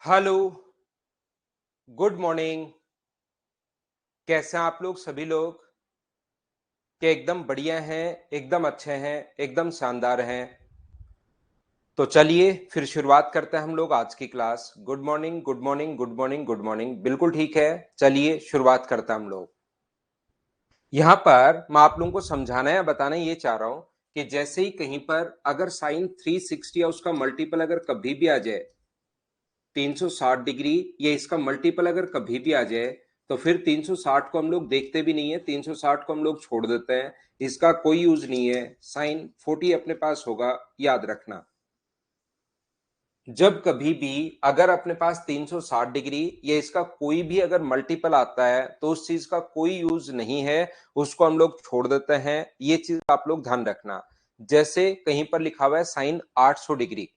Hello, good morning. कैसे हैं आप लोग सभी लोग? क्या एकदम बढ़िया हैं, एकदम अच्छे हैं, एकदम शानदार हैं? तो चलिए फिर शुरुआत करते हैं हम लोग आज की class. Good morning, good morning, good morning, good morning. बिल्कुल ठीक है। चलिए शुरुआत करते हैं हम लोग। यहाँ पर मैं आप लोगों को समझाना या बताना ये चाह रहा हूं कि जैसे ही कहीं पर अगर साइन 360 या उसका मल्टीपल अगर कभी भी आ जाए 360 डिग्री या इसका मल्टीपल अगर कभी भी आ जाए तो फिर 360 को हम लोग देखते भी नहीं है, 360 को हम लोग छोड़ देते हैं। इसका कोई यूज नहीं है, साइन 40 अपने पास होगा, याद रखना। जब कभी भी अगर अपने पास 360 डिग्री या इसका कोई भी अगर मल्टीपल आता है तो उस चीज का कोई यूज नहीं है, उसको हम लोग छोड़ देते हैं। ये चीज आप लोग ध्यान रखना। जैसे कहीं पर लिखा हुआ है साइन 800 डिग्री,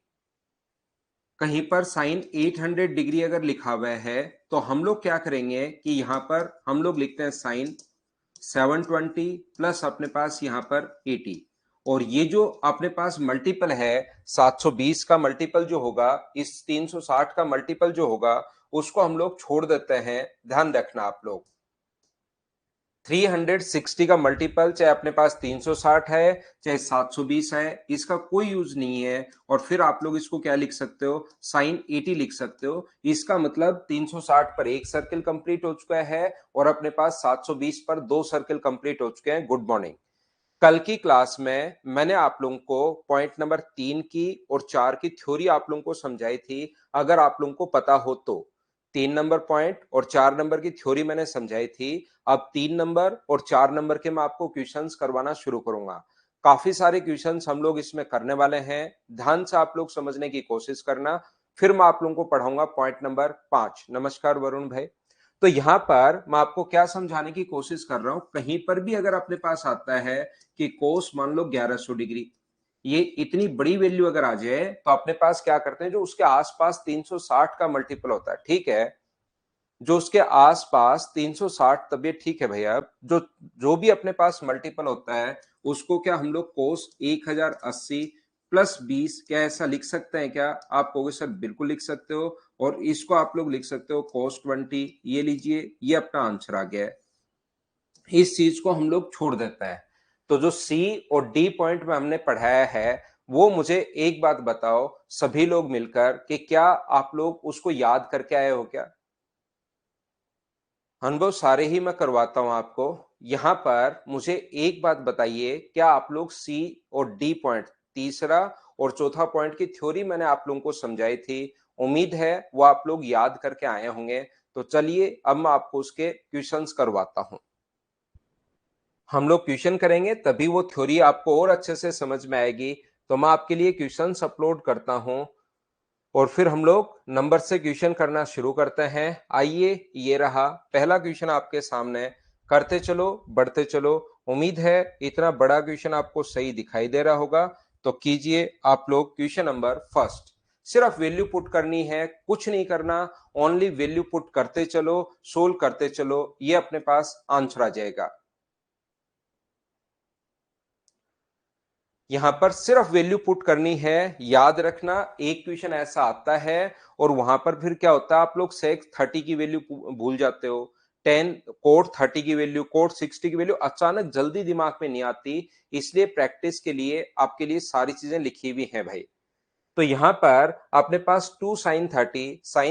कहीं पर साइन 800 डिग्री अगर लिखा हुआ है तो हम लोग क्या करेंगे कि यहां पर हम लोग लिखते हैं साइन 720 प्लस अपने पास यहां पर 80। और ये जो अपने पास मल्टीपल है 720 का मल्टीपल जो होगा, इस 360 का मल्टीपल जो होगा, उसको हम लोग छोड़ देते हैं। ध्यान रखना आप लोग। 360 का मल्टीपल चाहे अपने पास 360 है चाहे 720 है, इसका कोई यूज नहीं है। और फिर आप लोग इसको क्या लिख सकते हो, साइन 80 लिख सकते हो। इसका मतलब 360 पर एक सर्किल कंप्लीट हो चुका है और अपने पास 720 पर दो सर्किल कंप्लीट हो चुके हैं। Good morning. कल की क्लास में मैंने आप लोगों को पॉइंट नंबर 3 की और 4 की थ्योरी आप लोगों को समझाई थी। अगर आप लोगों को पता हो तो 3 नंबर पॉइंट और 4 नंबर की थ्योरी मैंने समझाई थी। अब 3 नंबर और 4 नंबर के मैं आपको क्वेश्चंस करवाना शुरू करूंगा। काफी सारे क्वेश्चंस हम लोग इसमें करने वाले हैं। ध्यान से आप लोग समझने की कोशिश करना। फिर मैं आप लोगों को पढ़ाऊंगा पॉइंट नंबर 5। नमस्कार वरुण भाई। तो यहां पर मैं आपको क्या समझाने की कोशिश कर रहा हूं, कहीं पर भी अगर अपने पास आता है कि कोस मान लो 1100 डिग्री, ये इतनी बड़ी वैल्यू अगर आ जाए तो अपने पास क्या करते हैं, जो उसके आसपास 360 का मल्टीपल होता है, ठीक है, जो उसके आसपास 360, तब ये ठीक है भैया, जो जो भी अपने पास मल्टीपल होता है उसको क्या हम लोग कोस 1080 प्लस 20 क्या ऐसा लिख सकते हैं क्या? आप कहोगे सर बिल्कुल लिख सकते हो। और इसको आप लोग लिख सकते हो कोस 20। ये लीजिए, ये अपना आंसर आ गया है। इस चीज को हम लोग छोड़ देते हैं। तो जो सी और डी पॉइंट में हमने पढ़ाया है, वो मुझे एक बात बताओ सभी लोग मिलकर कि क्या आप लोग उसको याद करके आए हो क्या? अनुभव सारे ही मैं करवाता हूं आपको। यहां पर मुझे एक बात बताइए, क्या आप लोग सी और डी पॉइंट, तीसरा और चौथा पॉइंट की थ्योरी मैंने आप लोगों को समझाई थी, उम्मीद है वो आप लोग याद करके आए होंगे। तो चलिए अब मैं आपको उसके क्वेश्चंस करवाता हूं। हम लोग क्वेश्चन करेंगे तभी वो थ्योरी आपको और अच्छे से समझ में आएगी। तो मैं आपके लिए क्वेश्चंस अपलोड करता हूं और फिर हम लोग नंबर से क्वेश्चन करना शुरू करते हैं। आइए, ये रहा पहला क्वेश्चन आपके सामने। करते चलो, बढ़ते चलो। उम्मीद है इतना बड़ा क्वेश्चन आपको सही दिखाई दे रहा होगा। तो कीजिए आप लोग क्वेश्चन नंबर फर्स्ट। सिर्फ वैल्यू पुट करनी है, कुछ नहीं करना। ओनली वैल्यू पुट करते चलो, सोल्व करते चलो, ये अपने पास आंसर आ जाएगा। यहां पर सिर्फ वैल्यू पुट करनी है। याद रखना, एक क्वेश्चन ऐसा आता है और वहां पर फिर क्या होता है, आप लोग सेक 30 की वैल्यू भूल जाते हो, 10 कोट 30 की वैल्यू, कोट 60 की वैल्यू अचानक जल्दी दिमाग में नहीं आती। इसलिए प्रैक्टिस के लिए आपके लिए सारी चीजें लिखी हुई हैं भाई। तो यहां पर अपने पास 2 साइन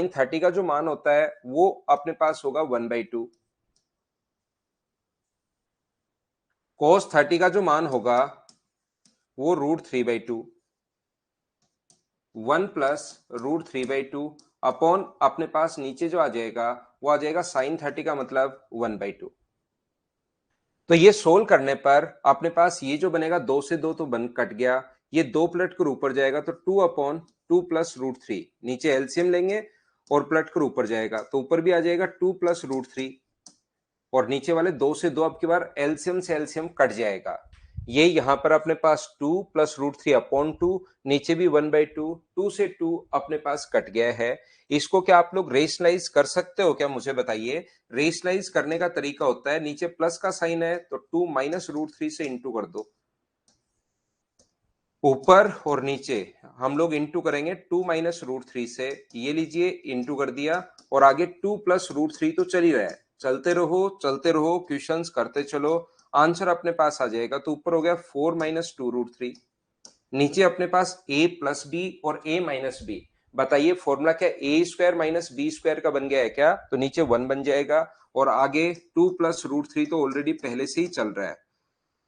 30 का जो मान होता है वो अपने पास होगा 1/2। कोस 30 का जो मान होगा वो √3/2। 1 + √3/2 अपॉन अपने पास नीचे जो आ जाएगा वो आ जाएगा साइन 30 का मतलब 1/2। तो ये सोल्व करने पर अपने पास ये जो बनेगा, 2 से 2 तो बन कट गया, ये 2 पलट कर ऊपर जाएगा तो 2/2 + √3। नीचे एलसीएम लेंगे और पलट कर ऊपर जाएगा तो ऊपर भी आ जाएगा 2 + √3। और नीचे वाले 2 से 2 अब की बार एलसीएम से एलसीएम कट जाएगा। ये यहां पर अपने पास 2 + √3/2, नीचे भी 1/2, 2 से 2 अपने पास कट गया है। इसको क्या आप लोग रेशनलाइज कर सकते हो क्या, मुझे बताइए। रेशनलाइज करने का तरीका होता है, नीचे प्लस का साइन है तो 2 - √3 से इंटू कर दो। ऊपर और नीचे हम लोग इंटू करेंगे 2 माइनस रूट थ्री से, ये लीजिए इंटू कर दिया, और आगे 2 प्लस रूट थ्री तो चल ही रहा है, चलते रहो क्वेश्चंस करते चलो, आंसर अपने पास आ जाएगा। तो ऊपर हो गया 4 माइनस टू रूट थ्री, नीचे अपने पास a प्लस बी और a माइनस बी। बताइए फॉर्मूला क्या ए स्क्वायर माइनस बी स्क्वायर का बन गया है क्या? तो नीचे 1 बन जाएगा, और आगे 2 प्लस रूट थ्री तो ऑलरेडी पहले से ही चल रहा है,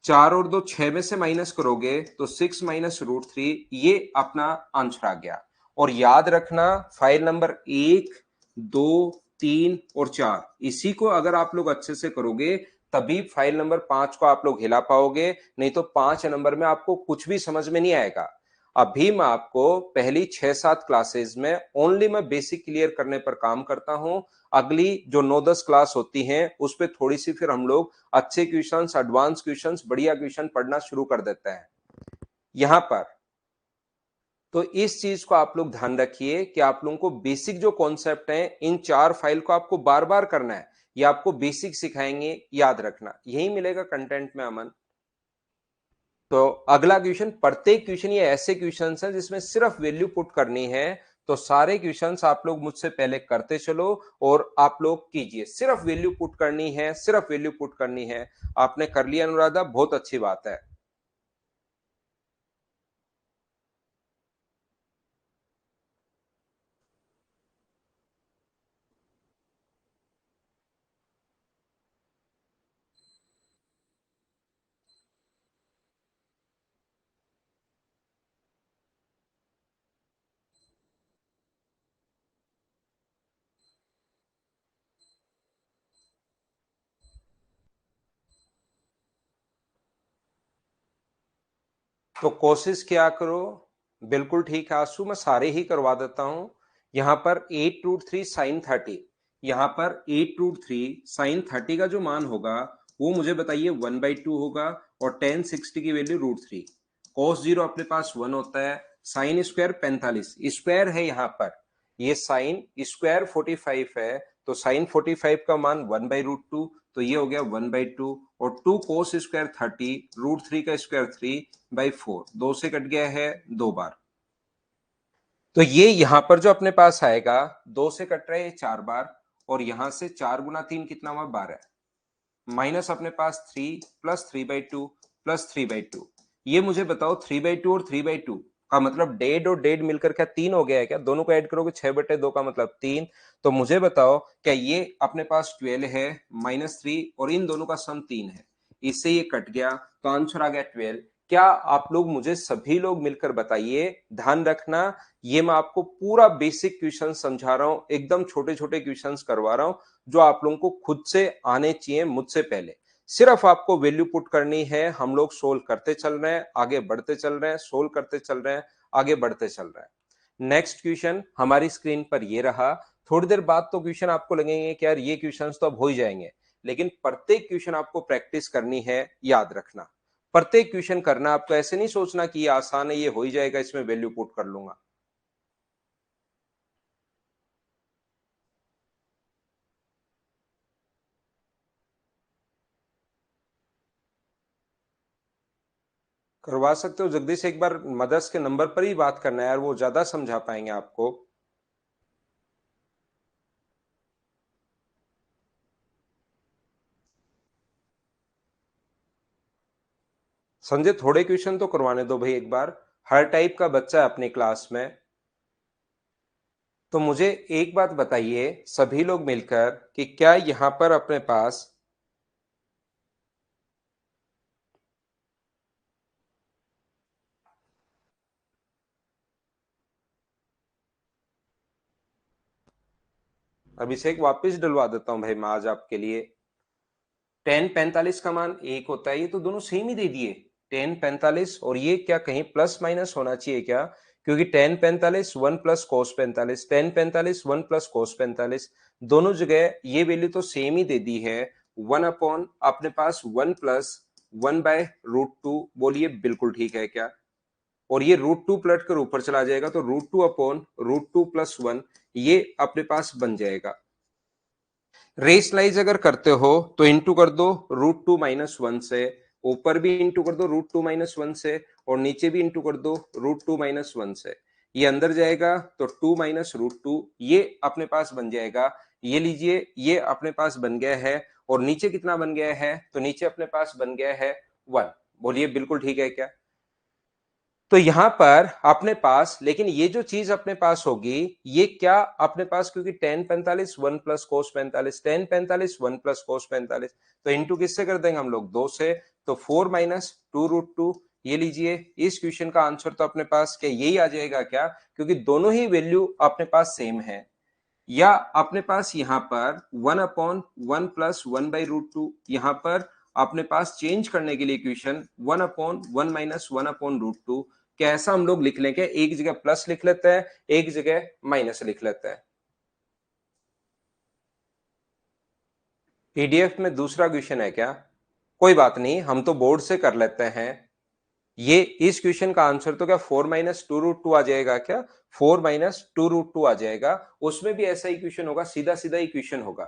4 और 2 6 में से माइनस करोगे तो 6 माइनस रूट थ्री, ये अपना आंसर आ गया। और याद रखना फाइल नंबर 1, 2, 3 और 4, इसी को अगर आप लोग अच्छे से करोगे तभी फाइल नंबर 5 को आप लोग हिला पाओगे, नहीं तो 5 नंबर में आपको कुछ भी समझ में नहीं आएगा। अभी मैं आपको पहली 6-7 क्लासेस में ओनली मैं बेसिक क्लियर करने पर काम करता हूं, अगली जो 9-10 क्लास होती हैं उस पर थोड़ी सी फिर हम लोग अच्छे क्वेश्चंस, एडवांस क्वेश्चंस, बढ़िया क्वेश्चन पढ़ना शुरू कर देते हैं यहां पर। तो इस चीज को आप लोग ध्यान रखिए कि आप लोगों को बेसिक जो कॉन्सेप्ट है इन 4 फाइल को आपको बार बार करना है, ये आपको बेसिक सिखाएंगे, याद रखना यही मिलेगा कंटेंट में अमन। तो अगला क्वेश्चन, प्रत्येक क्वेश्चन ये ऐसे क्वेश्चन है जिसमें सिर्फ वैल्यू पुट करनी है, तो सारे क्वेश्चंस आप लोग मुझसे पहले करते चलो और आप लोग कीजिए, सिर्फ वैल्यू पुट करनी है, सिर्फ वैल्यू पुट करनी है। आपने कर लिया अनुराधा, बहुत अच्छी बात है। तो कोशिश क्या करो, बिल्कुल ठीक है आंसू, मैं सारे ही करवा देता हूं। यहां पर 8√3 sin 30, यहां पर 8√3 sin 30 का जो मान होगा वो मुझे बताइए 1/2 होगा, और tan 60 की वैल्यू √3, cos 0 अपने पास 1 होता है, साइन स्क्वायर 45 स्क्वायर है यहाँ पर, ये साइन स्क्वायर 45 है, तो साइन 45 का मान 1/√2, तो ये हो गया 1/2, और 2 कोस स्क्वायर 30, √3 का स्क्वायर 3/4, 2 से कट गया है 2 बार। तो ये यहां पर जो अपने पास आएगा 2 से कट रहा है 4 बार, और यहां से 4 गुना 3 कितना हुआ 12, माइनस अपने पास 3 प्लस 3/2 प्लस 3/2। ये मुझे बताओ 3/2 और 3/2 का मतलब डेड और डेड मिलकर क्या 3 हो गया है क्या? दोनों को ऐड करोगे 6/2 का मतलब 3। तो मुझे बताओ क्या ये अपने पास 12 है -3, और इन दोनों का सम 3 है, इससे ये कट गया, तो आंसर आ गया 12। क्या आप लोग मुझे सभी लोग मिलकर बताइए, ध्यान रखना ये मैं आपको पूरा बेसिक क्वेश्चन समझा रहा हूं, एकदम छोटे छोटे क्वेश्चन करवा रहा हूं जो आप लोगों को खुद से आने चाहिए मुझसे पहले। सिर्फ आपको वैल्यू पुट करनी है, हम लोग सोल्व करते चल रहे हैं, आगे बढ़ते चल रहे हैं, सोल्व करते चल रहे हैं, आगे बढ़ते चल रहे हैं। नेक्स्ट क्वेश्चन हमारी स्क्रीन पर ये रहा। थोड़ी देर बाद तो क्वेश्चन आपको लगेंगे कि यार ये क्वेश्चंस तो अब हो ही जाएंगे, लेकिन प्रत्येक क्वेश्चन आपको प्रैक्टिस करनी है, याद रखना प्रत्येक क्वेश्चन करना, आपको ऐसे नहीं सोचना कि ये आसान है ये हो ही जाएगा इसमें वैल्यू पुट कर लूंगा। करवा सकते हो जगदीश, एक बार मदर्स के नंबर पर ही बात करना है यार, वो ज्यादा समझा पाएंगे आपको। संजय थोड़े क्वेश्चन तो करवाने दो भाई, एक बार हर टाइप का बच्चा है अपनी क्लास में। तो मुझे एक बात बताइए सभी लोग मिलकर कि क्या यहां पर अपने पास, अभिषेक वापस डलवा देता हूं भाई मैं आज आपके लिए, टेन 45 का मान 1 होता है, ये तो दोनों सेम ही दे दिए, टेन 45, और ये क्या कहीं प्लस माइनस होना चाहिए क्या? क्योंकि ten 45 1 plus cos 45, ten 45 1 plus cos 45, दोनों जगह ये वैल्यू तो सेम ही दे दी है, 1 अपॉन अपने पास 1 प्लस 1/√2, बोलिए बिल्कुल ठीक है क्या? और ये √2 पलट कर ऊपर चला जाएगा, तो √2 अपॉन √2 प्लस 1, ये अपने पास बन जाएगा। रेशनलाइज अगर करते हो तो इंटू कर दो √2 - 1 से, ऊपर भी इंटू कर दो √2 - 1 से और नीचे भी इंटू कर दो √2 - 1 से। ये अंदर जाएगा तो 2 - √2 ये अपने पास बन जाएगा। ये लीजिए ये अपने पास बन गया है और नीचे कितना बन गया है तो नीचे अपने पास बन गया है 1। बोलिए बिल्कुल ठीक है क्या? तो यहां पर अपने पास लेकिन ये जो चीज अपने पास होगी ये क्या अपने पास क्योंकि tan 45 1 plus cos 45 tan 45 1 plus cos 45 तो इंटू किससे कर देंगे हम लोग 2 से तो 4 माइनस 2√2 ये लीजिए इस क्वेश्चन का आंसर तो अपने पास क्या यही आ जाएगा क्या क्योंकि दोनों ही वैल्यू अपने पास सेम है या अपने पास यहाँ पर 1/1 प्लस 1/√2 यहाँ पर अपने पास चेंज करने के लिए इक्वेशन 1/1 माइनस 1/√2 क्या ऐसा हम लोग लिख लेंगे एक जगह प्लस लिख लेते हैं एक जगह माइनस लिख लेते हैं। पीडीएफ में दूसरा क्वेश्चन है क्या? कोई बात नहीं हम तो बोर्ड से कर लेते हैं। ये इस क्वेश्चन का आंसर तो क्या 4 माइनस 2√2 आ जाएगा क्या 4 माइनस 2√2 आ जाएगा। उसमें भी ऐसा ही क्वेश्चन होगा सीधा सीधा ही क्वेश्चन होगा।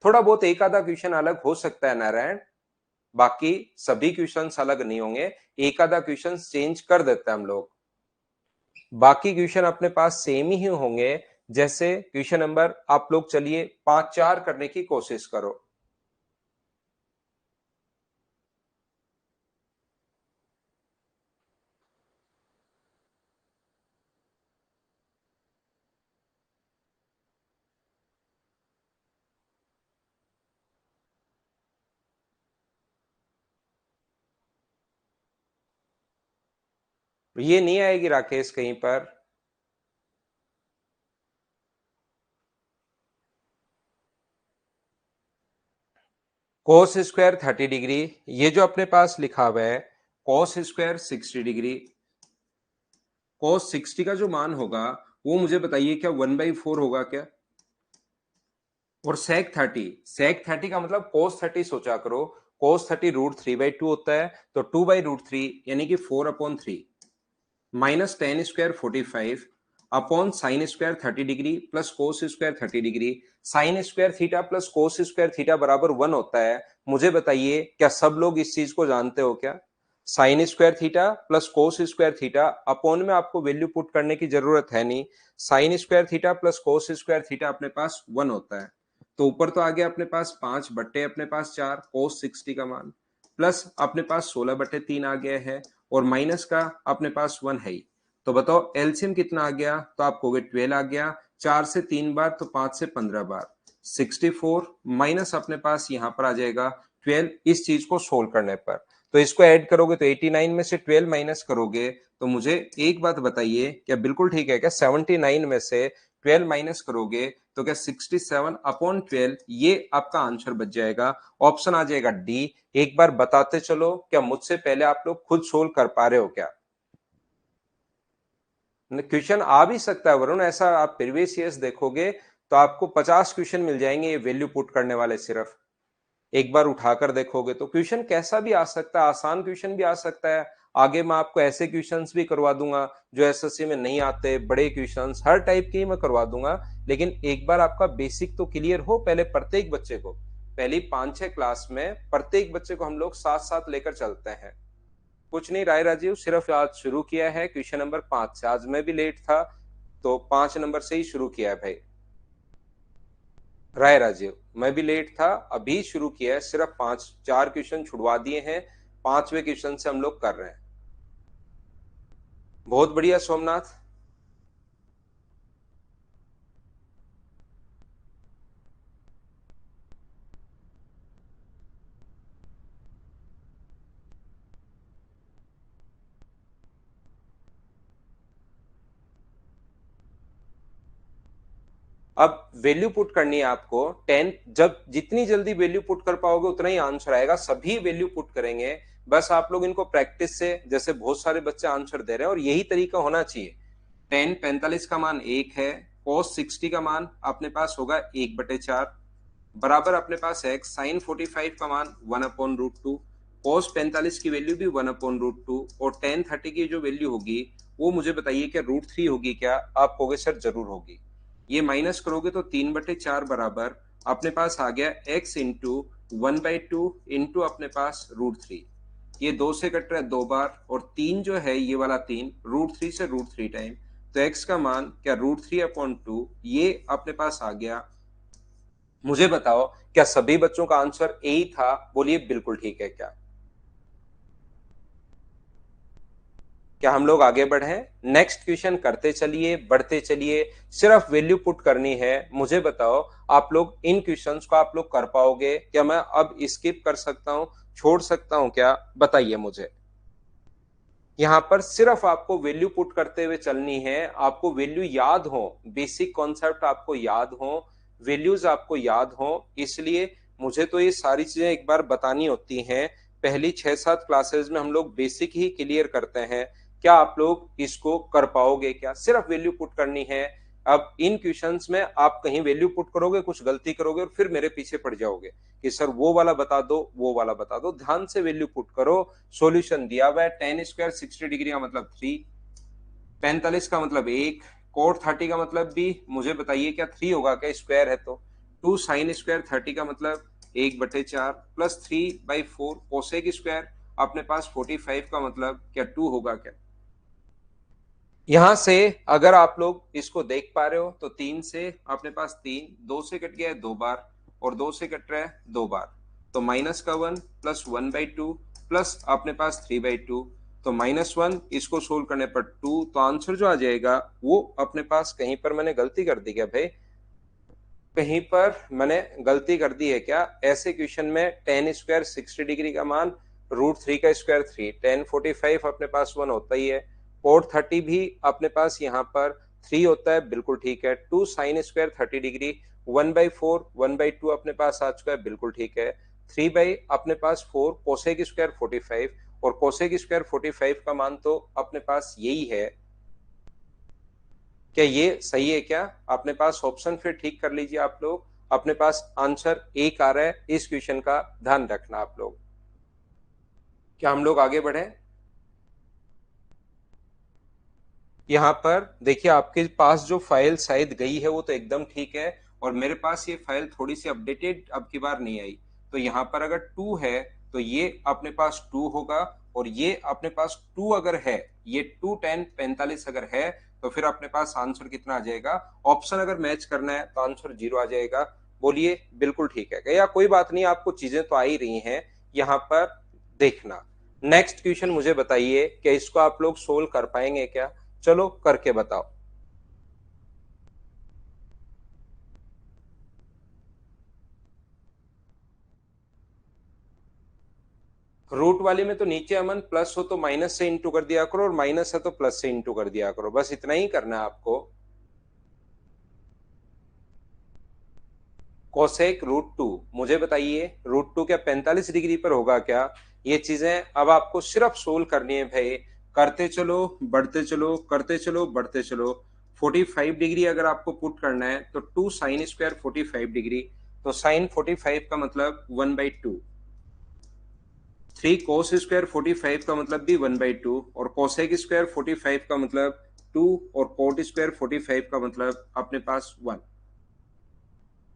थोड़ा बहुत एक आधा क्वेश्चन अलग हो सकता है नारायण बाकी सभी क्वेश्चंस अलग नहीं होंगे एक आधा क्वेश्चन चेंज कर देते हैं हम लोग बाकी क्वेश्चन अपने पास सेम ही होंगे। जैसे क्वेश्चन नंबर आप लोग चलिए 5-4 करने की कोशिश करो। ये नहीं आएगी राकेश कहीं पर। कोस स्क्वायर 30 डिग्री ये जो अपने पास लिखा हुआ है कोस स्क्वायर 60 डिग्री कोस 60 का जो मान होगा वो मुझे बताइए क्या 1/4 होगा क्या और सेक 30 का मतलब कोस 30 सोचा करो कोस 30 √3/2 होता है तो 2/√3 यानी कि 4/3 minus tan square 45 upon sine square 30 degree plus cos square 30 degree sine square theta plus cos square theta बराबर 1 होता है। मुझे बताइए क्या सब लोग इस चीज को जानते हो क्या? Sine square theta plus cos square theta upon में आपको वैल्यू पुट करने की जरूरत है नहीं। Sine square theta plus cos square theta अपने पास 1 होता है तो ऊपर तो आ गया अपने पास 5 बट्टे अपने पास 4 कोस 60 का मान प्लस अपने पास 16/3 आ गया है और माइनस का अपने पास 1 है ही। तो बताओ एलसीएम कितना आ गया तो आप कहोगे 12 आ गया 4 से 3 बार तो 5 से 15 बार 64 माइनस अपने पास यहाँ पर आ जाएगा 12 इस चीज को सोल्व करने पर। तो इसको ऐड करोगे तो 89 में से 12 माइनस करोगे तो मुझे एक बात बताइए क्या बिल्कुल ठीक है क्या 79 में से 12 माइनस करोगे तो क्या 67/12 ये आपका आंसर बच जाएगा। ऑप्शन आ जाएगा डी। एक बार बताते चलो क्या मुझसे पहले आप लोग खुद सोल्व कर पा रहे हो क्या? क्वेश्चन आ भी सकता है वरुण ऐसा आप प्रीवियस ईयर्स देखोगे तो आपको 50 क्वेश्चन मिल जाएंगे ये वैल्यू पुट करने वाले सिर्फ एक बार उठाकर देखोगे तो क्वेश्चन कैसा भी आ सकता है आसान क्वेश्चन भी आ सकता है। आगे मैं आपको ऐसे क्वेश्चंस भी करवा दूंगा जो एसएससी में नहीं आते बड़े क्वेश्चंस हर टाइप के ही मैं करवा दूंगा लेकिन एक बार आपका बेसिक तो क्लियर हो पहले प्रत्येक बच्चे को पहली 5-6 क्लास में प्रत्येक बच्चे को हम लोग साथ साथ लेकर चलते हैं। कुछ नहीं राय राजीव सिर्फ आज शुरू किया है क्वेश्चन नंबर 5 से आज मैं भी लेट था तो 5 नंबर से ही शुरू किया है भाई। राय राजीव मैं भी लेट था अभी शुरू किया है सिर्फ 5-4 क्वेश्चन छुड़वा दिए हैं 5वें क्वेश्चन से हम लोग कर रहे हैं। बहुत बढ़िया सोमनाथ। अब वैल्यू पुट करनी है आपको 10 जब जितनी जल्दी वैल्यू पुट कर पाओगे उतना ही आंसर आएगा सभी वैल्यू पुट करेंगे। बस आप लोग इनको प्रैक्टिस से जैसे बहुत सारे बच्चे आंसर दे रहे हैं और यही तरीका होना चाहिए। 10 45 का मान 1 है cos 60 का मान अपने पास होगा 1/4 बराबर अपने पास x sin 45 का मान 1/√2 cos 45 की वैल्यू भी 1/√2 और tan 30 की जो वैल्यू होगी वो मुझे बताइए क्या √3 होगी क्या आप कहोगे सर जरूर होगी। ये माइनस करोगे तो 3/4 बराबर अपने पास आ गया x इंटू 1/2 इंटू अपने पास √3 ये 2 से कट रहा है 2 बार, और 3 जो है ये वाला 3 √3 से √3 टाइम, तो x का मान क्या √3/2 ये अपने पास आ गया। मुझे बताओ क्या सभी बच्चों का आंसर ए ही था? बोलिए बिल्कुल ठीक है क्या? क्या हम लोग आगे बढ़े? नेक्स्ट क्वेश्चन करते चलिए, बढ़ते चलिए, सिर्फ वैल्यू पुट करनी है। मुझे बताओ आप लोग इन क्वेश्चंस को आप लोग कर पाओगे क्या? मैं अब स्किप कर सकता हूं, छोड़ सकता हूं क्या? बताइए मुझे। यहां पर सिर्फ आपको वैल्यू पुट करते हुए चलनी है, आपको वैल्यू याद हो, बेसिक कॉन्सेप्ट आपको याद हो, वैल्यूज आपको याद हो, इसलिए मुझे तो ये सारी चीजें एक बार बतानी होती हैं। पहली 6-7 क्लासेस में हम लोग बेसिक ही क्लियर करते हैं। क्या आप लोग इसको कर पाओगे क्या? सिर्फ वैल्यू पुट करनी है। अब इन क्वेश्चंस में आप कहीं वैल्यू पुट करोगे, कुछ गलती करोगे और फिर मेरे पीछे पड़ जाओगे कि सर वो वाला बता दो, वो वाला बता दो। ध्यान से वैल्यू पुट करो। सॉल्यूशन दिया हुआ है, टेन स्क्वायर 60 डिग्री का मतलब 3, 45 का मतलब 1, कोट 30 का मतलब भी। मुझे बताइए क्या 3 होगा क्या? स्क्वायर है तो 2 साइन स्क्वायर 30 का मतलब 1/4 प्लस 3/4 कोसेक स्क्वायर अपने पास 45 का मतलब क्या 2 होगा क्या? यहां से अगर आप लोग इसको देख पा रहे हो तो 3 से अपने पास 3, 2 से कट गया है 2 बार, और 2 से कट रहा है 2 बार, तो माइनस का 1 प्लस 1/2 प्लस अपने पास 3/2, तो -1 इसको सोल्व करने पर 2, तो आंसर जो आ जाएगा वो अपने पास कहीं पर मैंने गलती कर दी क्या भाई? कहीं पर मैंने गलती कर दी है क्या? ऐसे क्वेश्चन में टेन स्क्वायर 60 डिग्री का मान √3 का स्क्वायर 3, टेन 45 अपने पास 1 होता ही है, कोट 30 भी अपने पास यहाँ पर 3 होता है, बिल्कुल ठीक है। 2 साइन स्क्वायर 30 डिग्री 1/4 1/2 अपने पास आ चुका है, बिल्कुल ठीक है। 3 बाई अपने पास 4 कोसेक स्क्वायर 45, और कोसेक स्क्वायर 45 का मान तो अपने पास यही है। क्या ये सही है क्या? अपने पास ऑप्शन फिर ठीक कर लीजिए आप लोग। अपने पास आंसर एक आ रहा है, इस क्वेश्चन का ध्यान रखना आप लोग। क्या हम लोग आगे बढ़े? यहाँ पर देखिए आपके पास जो फाइल शायद गई है वो तो एकदम ठीक है, और मेरे पास ये फाइल थोड़ी सी अपडेटेड अब की बार नहीं आई। तो यहाँ पर अगर 2 है तो ये अपने पास 2 होगा, और ये अपने पास 2 अगर है, ये 2 10 45 अगर है, तो फिर अपने पास आंसर कितना आ जाएगा? ऑप्शन अगर मैच करना है तो आंसर 0 आ जाएगा। बोलिए बिल्कुल ठीक है या कोई बात नहीं, आपको चीजें तो आ ही रही हैं। यहाँ पर देखना, नेक्स्ट क्वेश्चन मुझे बताइए क्या इसको आप लोग सोल्व कर पाएंगे क्या? चलो करके बताओ। रूट वाली में तो नीचे अमन प्लस हो तो माइनस से इंटू कर दिया करो, और माइनस है तो प्लस से इंटू कर दिया करो, बस इतना ही करना है आपको। कोसेक √2, मुझे बताइए √2 क्या 45 डिग्री पर होगा क्या? ये चीजें अब आपको सिर्फ सोल्व करनी है भाई। करते चलो, बढ़ते चलो, करते चलो, बढ़ते चलो। 45 डिग्री अगर आपको पुट करना है तो 2 साइन स्क्वायर 45 डिग्री, तो साइन 45 का मतलब 1/2, 3 कोस स्क्वायर 45 का मतलब भी 1/2, और कोसेक स्क्वायर 45 का मतलब 2, और कोट स्क्वायर 45 का मतलब अपने पास 1।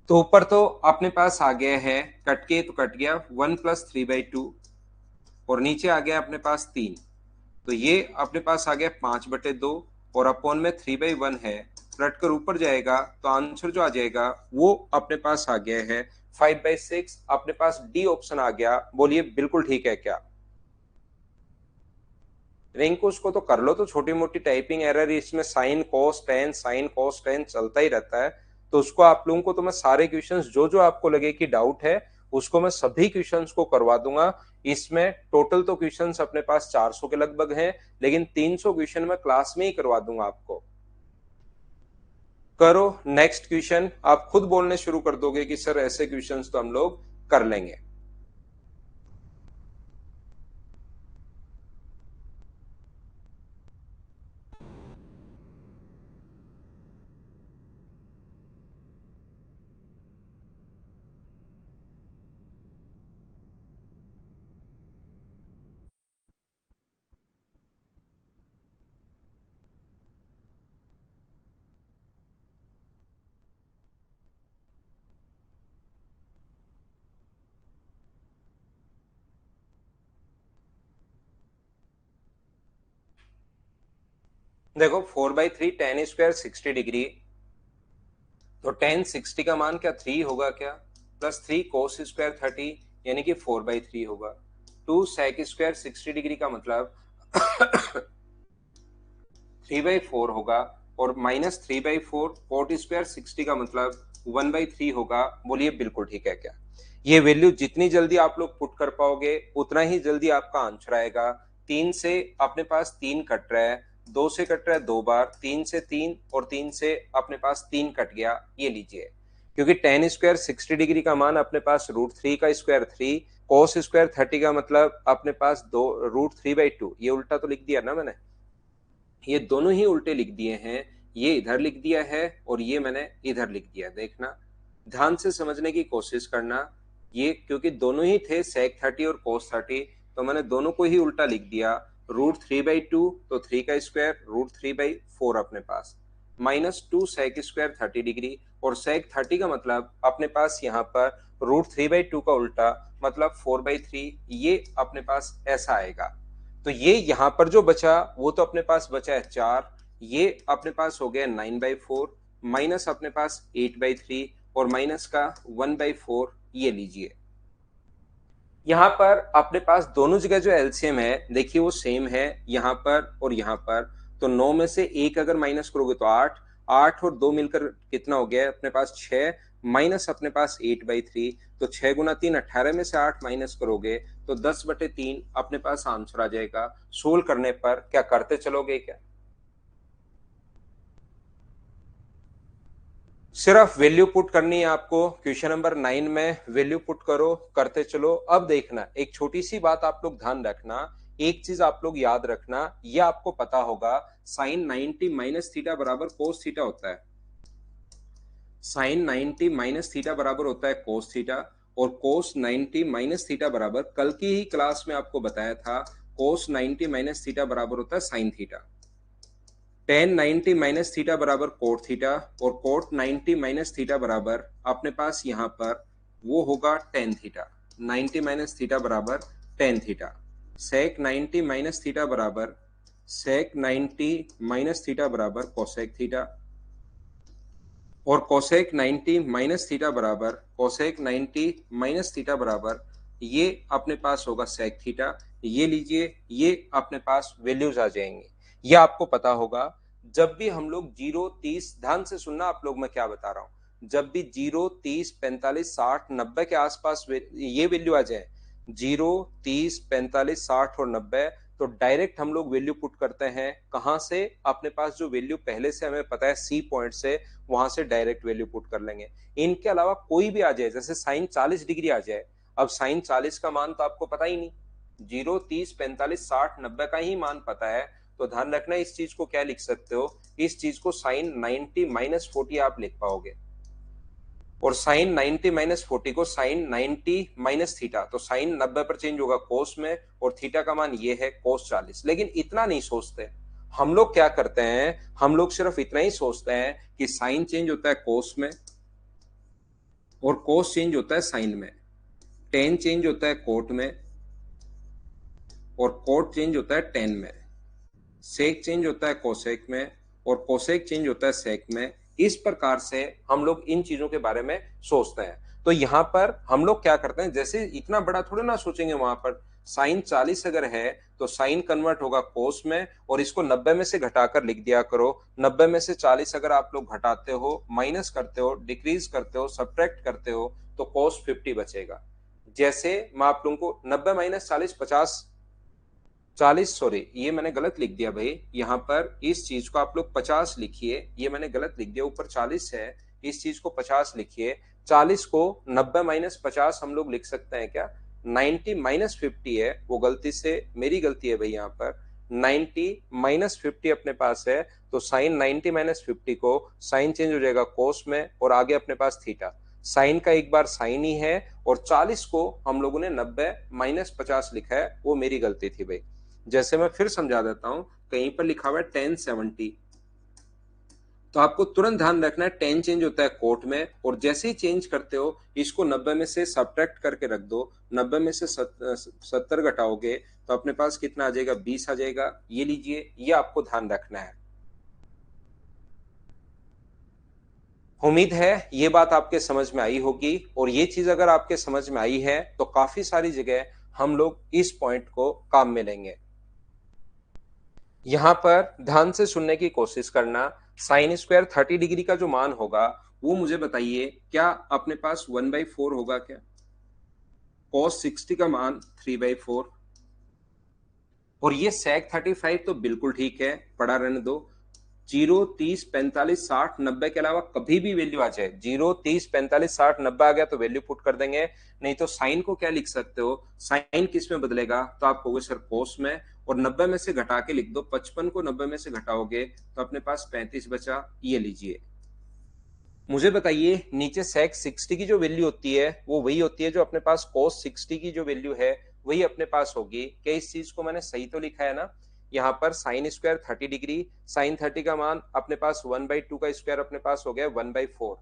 तो ऊपर तो अपने पास आ गया है, कट के तो कट गया 1 प्लस 3/2, और नीचे आ गया अपने पास 3, तो ये अपने पास आ गया 5/2, और अपॉन में 3/1 है, रट कर ऊपर जाएगा तो आंसर जो आ जाएगा वो अपने पास आ गया है 5/6। अपने पास डी ऑप्शन आ गया। बोलिए बिल्कुल ठीक है क्या? रिंकू उसको तो कर लो, तो छोटी मोटी टाइपिंग एरर इसमें साइन कॉस टेन चलता ही रहता है। तो उसको आप लोगों को तो मैं सारे क्वेश्चंस जो जो आपको लगे कि डाउट है उसको मैं सभी क्वेश्चंस को करवा दूंगा। इसमें टोटल तो क्वेश्चंस अपने पास 400 के लगभग हैं, लेकिन 300 क्वेश्चन मैं क्लास में ही करवा दूंगा आपको। करो नेक्स्ट क्वेश्चन, आप खुद बोलने शुरू कर दोगे कि सर ऐसे क्वेश्चंस तो हम लोग कर लेंगे। देखो 4/3 टेन स्क्वायर 60 डिग्री, तो टेन 60 का मान क्या 3 होगा क्या, प्लस 3 कोस स्क्वायर 30 यानी कि 4/3 होगा। 2 सेक स्क्वायर 60 डिग्री का मतलब 3/4 होगा, और माइनस 3/4 कोट स्क्वायर 60 का मतलब 1/3 होगा। बोलिए बिल्कुल ठीक है क्या? ये वैल्यू जितनी जल्दी आप लोग पुट कर पाओगे उतना ही जल्दी आपका आंसर आएगा। 3 से अपने पास 3 कट रहा है, 2 से कट रहा है 2 बार, 3 से 3 और 3 से अपने पास 3 कट गया, ये लीजिए। क्योंकि टेन स्क्वायर 60 डिग्री का मान अपने पास √3 का स्क्वायर 3, कोस स्क्वायर 30 का मतलब अपने पास 2 √3/2, ये उल्टा तो लिख दिया ना मैंने, ये दोनों ही उल्टे लिख दिए हैं। ये इधर लिख दिया है और ये मैंने इधर लिख दिया। देखना, ध्यान से समझने की कोशिश करना। ये क्योंकि दोनों ही थे सेक 30 और कोस 30, तो मैंने दोनों को ही उल्टा लिख दिया। √3/2 तो 3 का स्क्वायर, √3/4 अपने पास, -2 सेक स्क्वायर 30 डिग्री, और सेक 30 का मतलब अपने पास यहाँ पर √3/2 का उल्टा मतलब 4/3, ये अपने पास ऐसा आएगा। तो ये यहाँ पर जो बचा वो तो अपने पास बचा है 4, ये अपने पास हो गया 9/4, माइनस अपने पास 8/3 और माइनस का 1/4, ये लीजिए। यहाँ पर अपने पास दोनों जगह जो एलसीएम है देखिए वो सेम है, यहाँ पर और यहाँ पर। तो 9 में से 1 अगर माइनस करोगे तो 8, 8 और 2 मिलकर कितना हो गया अपने पास 6, माइनस अपने पास 8/3, तो 6 गुना 3 18 में से 8 माइनस करोगे तो 10/3 अपने पास आंसर आ जाएगा। सोल्व करने पर क्या करते चलोगे क्या? सिर्फ वैल्यू पुट करनी है आपको। क्वेश्चन नंबर 9 में वैल्यू पुट करो, करते चलो। अब देखना, एक छोटी सी बात आप लोग ध्यान रखना, एक चीज आप लोग याद रखना, ये आपको पता होगा, साइन 90 माइनस थीटा बराबर कोस थीटा होता है। साइन 90 माइनस थीटा बराबर होता है कोस थीटा, और कोस 90 माइनस थीटा बराबर, कल की ही क्लास में आपको बताया था, कोस 90 माइनस थीटा बराबर होता है sine theta. Ten 90 minus theta बराबर कोट थीटा, और कोट 90 माइनस थीटा बराबर अपने पास यहाँ पर वो होगा टेन थीटा। 90 माइनस थीटा बराबर टेन थीटा। सेक 90 माइनस थीटा बराबर, सेक 90 माइनस थीटा बराबर कोसेक थीटा, और कोसेक 90 माइनस थीटा बराबर, कोसेक 90 माइनस थीटा बराबर, ये अपने पास होगा सेक थीटा। ये लीजिए, ये अपने पास वैल्यूज आ जाएंगे। ये आपको पता होगा, जब भी हम लोग 0 30, ध्यान से सुनना आप लोग मैं क्या बता रहा हूं, जब भी 0 30 45 60 90 के आसपास ये वैल्यू आ जाए, 0 30 45 60 और 90, तो डायरेक्ट हम लोग वैल्यू पुट करते हैं कहां से, अपने पास जो वैल्यू पहले से हमें पता है सी पॉइंट से, वहां से डायरेक्ट वैल्यू पुट कर लेंगे। इनके अलावा कोई भी आ जाए, जैसे साइन 40 डिग्री आ जाए, अब साइन 40 का मान तो आपको पता ही नहीं, 0 30 45 60 90 का ही मान पता है, तो ध्यान रखना इस चीज को क्या लिख सकते हो, इस चीज को साइन 90 माइनस 40 आप लिख पाओगे, और साइन 90 माइनस 40 को साइन 90 माइनस थीटा, तो साइन 90 पर चेंज होगा कोस में, और थीटा का मान ये है कोस 40। लेकिन इतना नहीं सोचते हम लोग, क्या करते हैं हम लोग, सिर्फ इतना ही सोचते हैं कि साइन चेंज होता है कोस में, और कोस चेंज होता है साइन में, टेन चेंज होता है कोट में, और कोट चेंज होता है टेन में, सेक चेंज होता है कोसेक में, और कोसेक चेंज होता है सेक में। इस प्रकार से हम लोग इन चीजों के बारे में सोचते हैं। तो यहां पर हम लोग क्या करते हैं, जैसे इतना बड़ा थोड़ा ना सोचेंगे, वहां पर साइन 40 अगर है तो साइन कन्वर्ट होगा कोस में, और इसको 90 में से घटाकर लिख दिया करो। 90 में से 40 अगर आप लोग घटाते हो, माइनस करते हो, डिक्रीज करते हो, सब्ट्रैक्ट करते हो, तो कोस 50 बचेगा। जैसे मैं आप लोगों को 90 माइनस 40 50, 40, सॉरी ये मैंने गलत लिख दिया भाई, यहाँ पर इस चीज को आप लोग 50 लिखिए, ये मैंने गलत लिख दिया, ऊपर 40 है, इस चीज को 50 लिखिए। 40 को 90 माइनस 50 हम लोग लिख सकते हैं क्या, 90 माइनस 50 है, वो गलती से मेरी गलती है भाई, यहाँ पर 90 माइनस 50 अपने पास है, तो साइन 90 माइनस 50 को साइन चेंज हो जाएगा कोस में, और आगे अपने पास थीटा, साइन का एक बार साइन ही है, और 40 को हम लोगों ने 90 माइनस 50 लिखा है, वो मेरी गलती थी भाई। जैसे मैं फिर समझा देता हूं, कहीं पर लिखा हुआ है 1070, तो आपको तुरंत ध्यान रखना है 10 चेंज होता है कोट में, और जैसे ही चेंज करते हो इसको 90 में से सब्ट्रैक्ट करके रख दो। 90 में से 70 घटाओगे तो अपने पास कितना आ जाएगा, 20 आ जाएगा। ये लीजिए, ये आपको ध्यान रखना है। उम्मीद है ये बात आपके समझ में आई होगी, और ये चीज अगर आपके समझ में आई है तो काफी सारी जगह हम लोग इस पॉइंट को काम में लेंगे। यहां पर ध्यान से सुनने की कोशिश करना। साइन स्क्वायर 30 डिग्री का जो मान होगा वो मुझे बताइए, क्या अपने पास 1/4 होगा क्या? कॉस 60 का मान 3/4, और ये सेक 35 तो बिल्कुल ठीक है, पड़ा रहने दो। 0, 30, 45, 60, 90 के अलावा कभी भी वैल्यू आ जाए, 0, 30, 45, 60, 90 आ गया तो वैल्यू पुट कर देंगे। नहीं तो साइन को क्या लिख सकते हो, साइन किस में बदलेगा, तो आप कहोगे सर कोस में, और 90 में से घटा के लिख दो। 55 को 90 में से घटाओगे तो अपने पास 35 बचा, ये लीजिए। मुझे बताइए नीचे sec 60 की जो वैल्यू होती है वो वही होती है जो अपने पास cos 60 की जो वैल्यू है वही अपने पास होगी। क्या इस चीज को मैंने सही तो लिखा है ना? यहाँ पर साइन स्क्वायर 30 डिग्री, साइन 30 का मान अपने पास 1/2 का स्क्वायर अपने पास हो गया 1/4।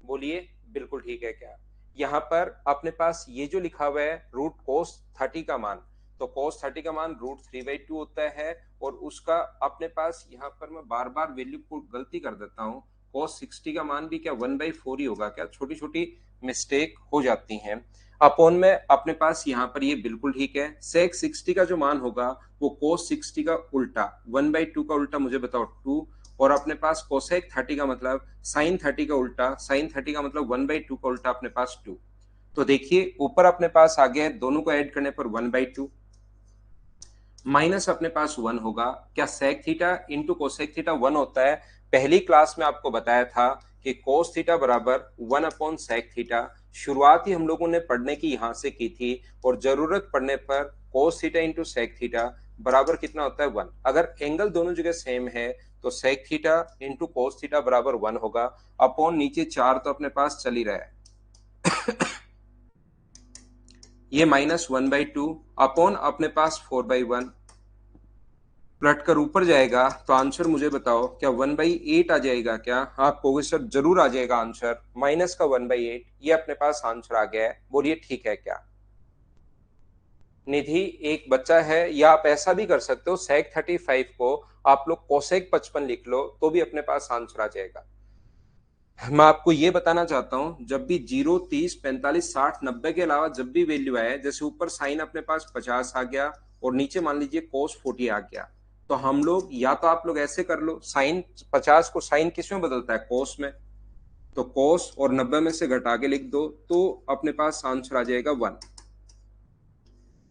बोलिए बिल्कुल ठीक है क्या? यहाँ पर अपने पास ये जो लिखा हुआ है रूट कोस 30 का मान, तो कोस 30 का मान √3/2 होता है, और उसका अपने पास यहाँ पर मैं बार बार वैल्यू को गलती कर देता हूँ, कोस 60 का मान भी क्या 1/4 ही होगा क्या? छोटी छोटी मिस्टेक हो जाती हैं। अपॉन में अपने पास यहाँ पर ये बिल्कुल ठीक है। सेक 60 का जो मान होगा वो कोस 60 का उल्टा, 1/2 का उल्टा मुझे बताओ 2, और अपने पास कोसेक 30 का मतलब साइन 30 का उल्टा, साइन 30 का मतलब 1/2 का उल्टा अपने पास 2। तो देखिए ऊपर अपने पास आ गया है, दोनों को ऐड करने पर 1/2 माइनस अपने पास 1 होगा। क्या sec theta into cosec theta 1 होता है? पहली क्लास में आपको बताया था कि कोस थीटा बराबर 1/सेक थीटा। शुरुआत ही हम लोगों ने पढ़ने की यहां से की थी, और जरूरत पड़ने पर cos theta into sec theta बराबर कितना होता है 1। अगर एंगल दोनों जगह सेम है तो sec theta into cos theta बराबर 1 होगा। अपॉन नीचे 4 तो अपने पास चल ही रहा है ये -1/2 अपॉन अपने पास 4/1 पलट कर ऊपर जाएगा तो आंसर मुझे बताओ क्या 1/8 आ जाएगा क्या? आप कहोगे सर जरूर आ जाएगा आंसर, माइनस का 1/8, ये अपने पास आंसर आ गया है। बोलिए ठीक है क्या? निधि एक बच्चा है, या आप ऐसा भी कर सकते हो सेक 35 को आप लोग कोसेक 55 लिख लो तो भी अपने पास आंसर आ जाएगा। मैं आपको ये बताना चाहता हूं, जब भी 0, 30, 45, 60, 90 के अलावा जब भी वैल्यू आए, जैसे ऊपर साइन अपने पास 50 आ गया और नीचे मान लीजिए कोस 40 आ गया, तो हम लोग या तो आप लोग ऐसे कर लो, साइन 50 को साइन किस में बदलता है, कोस में, तो कोस और 90 में से घटा के लिख दो तो अपने पास आंसर आ जाएगा 1।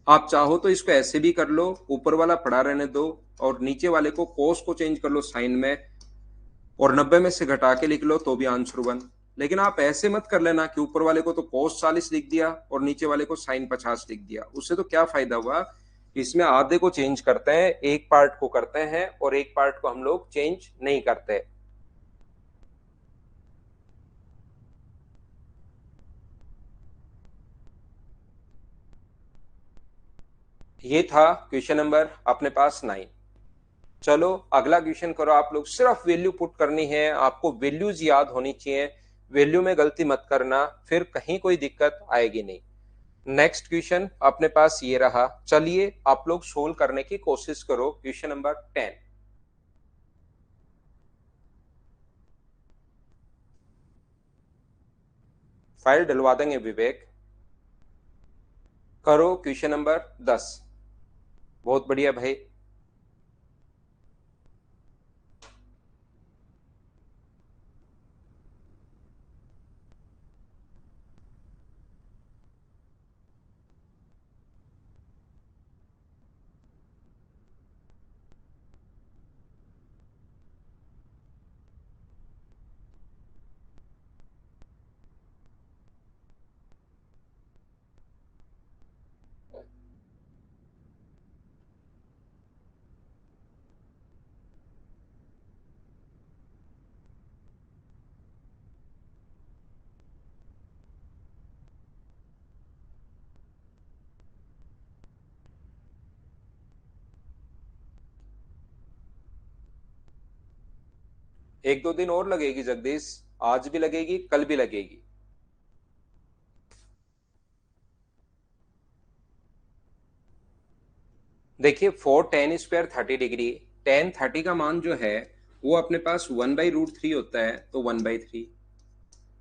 आप चाहो तो इसको ऐसे भी कर लो, ऊपर वाला पड़ा रहने दो और नीचे वाले को कोस को चेंज कर लो साइन में, और 90 में से घटा के लिख लो तो भी आंसर 1। लेकिन आप ऐसे मत कर लेना कि ऊपर वाले को तो कोस 40 लिख दिया और नीचे वाले को साइन 50 लिख दिया, उससे तो क्या फायदा हुआ। इसमें आधे को चेंज करते हैं, एक पार्ट को करते हैं और एक पार्ट को हम लोग चेंज नहीं करते। ये था क्वेश्चन नंबर अपने पास 9। चलो अगला क्वेश्चन करो आप लोग। सिर्फ वैल्यू पुट करनी है, आपको वैल्यूज याद होनी चाहिए, वैल्यू में गलती मत करना, फिर कहीं कोई दिक्कत आएगी नहीं। नेक्स्ट क्वेश्चन अपने पास ये रहा, चलिए आप लोग सोल्व करने की कोशिश करो। क्वेश्चन नंबर 10, फाइल डलवा देंगे विवेक। करो क्वेश्चन नंबर 10। बहुत बढ़िया भाई। एक दो दिन और लगेगी जगदीश, आज भी लगेगी कल भी लगेगी। देखिए 4 tan² 30 डिग्री, tan 30 का मान जो है वो अपने पास 1/√3 होता है, तो 1/3।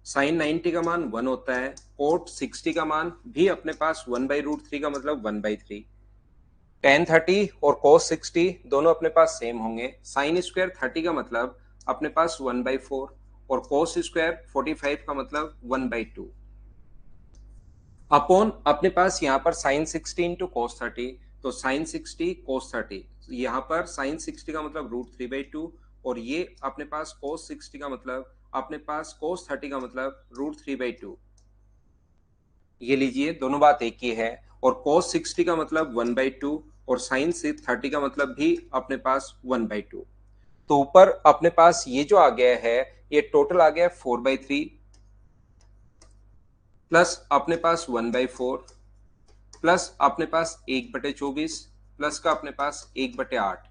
साइन 90 का मान 1 होता है, कोट 60 का मान भी अपने पास 1/√3 का मतलब 1/3, tan 30 और cos 60 दोनों अपने पास सेम होंगे, साइन स्क्वायर 30 का मतलब अपने पास 1/4 और cos स्क्वायर 45 का मतलब 1/2 अपॉन अपने पास यहाँ पर साइन 60 इंटू cos 30, तो साइन 60 cos 30, यहाँ पर साइन 60 का मतलब √3/2 और ये अपने पास cos 60 का मतलब अपने पास cos 30 का मतलब √3/2। ये लीजिए दोनों बात एक ही है और cos 60 का मतलब 1/2 और साइन 30 का मतलब भी अपने पास 1/2। तो ऊपर अपने पास ये जो आ गया है ये टोटल आ गया 4/3 प्लस अपने पास 1/4 प्लस अपने पास 1/24 प्लस का अपने पास 1/8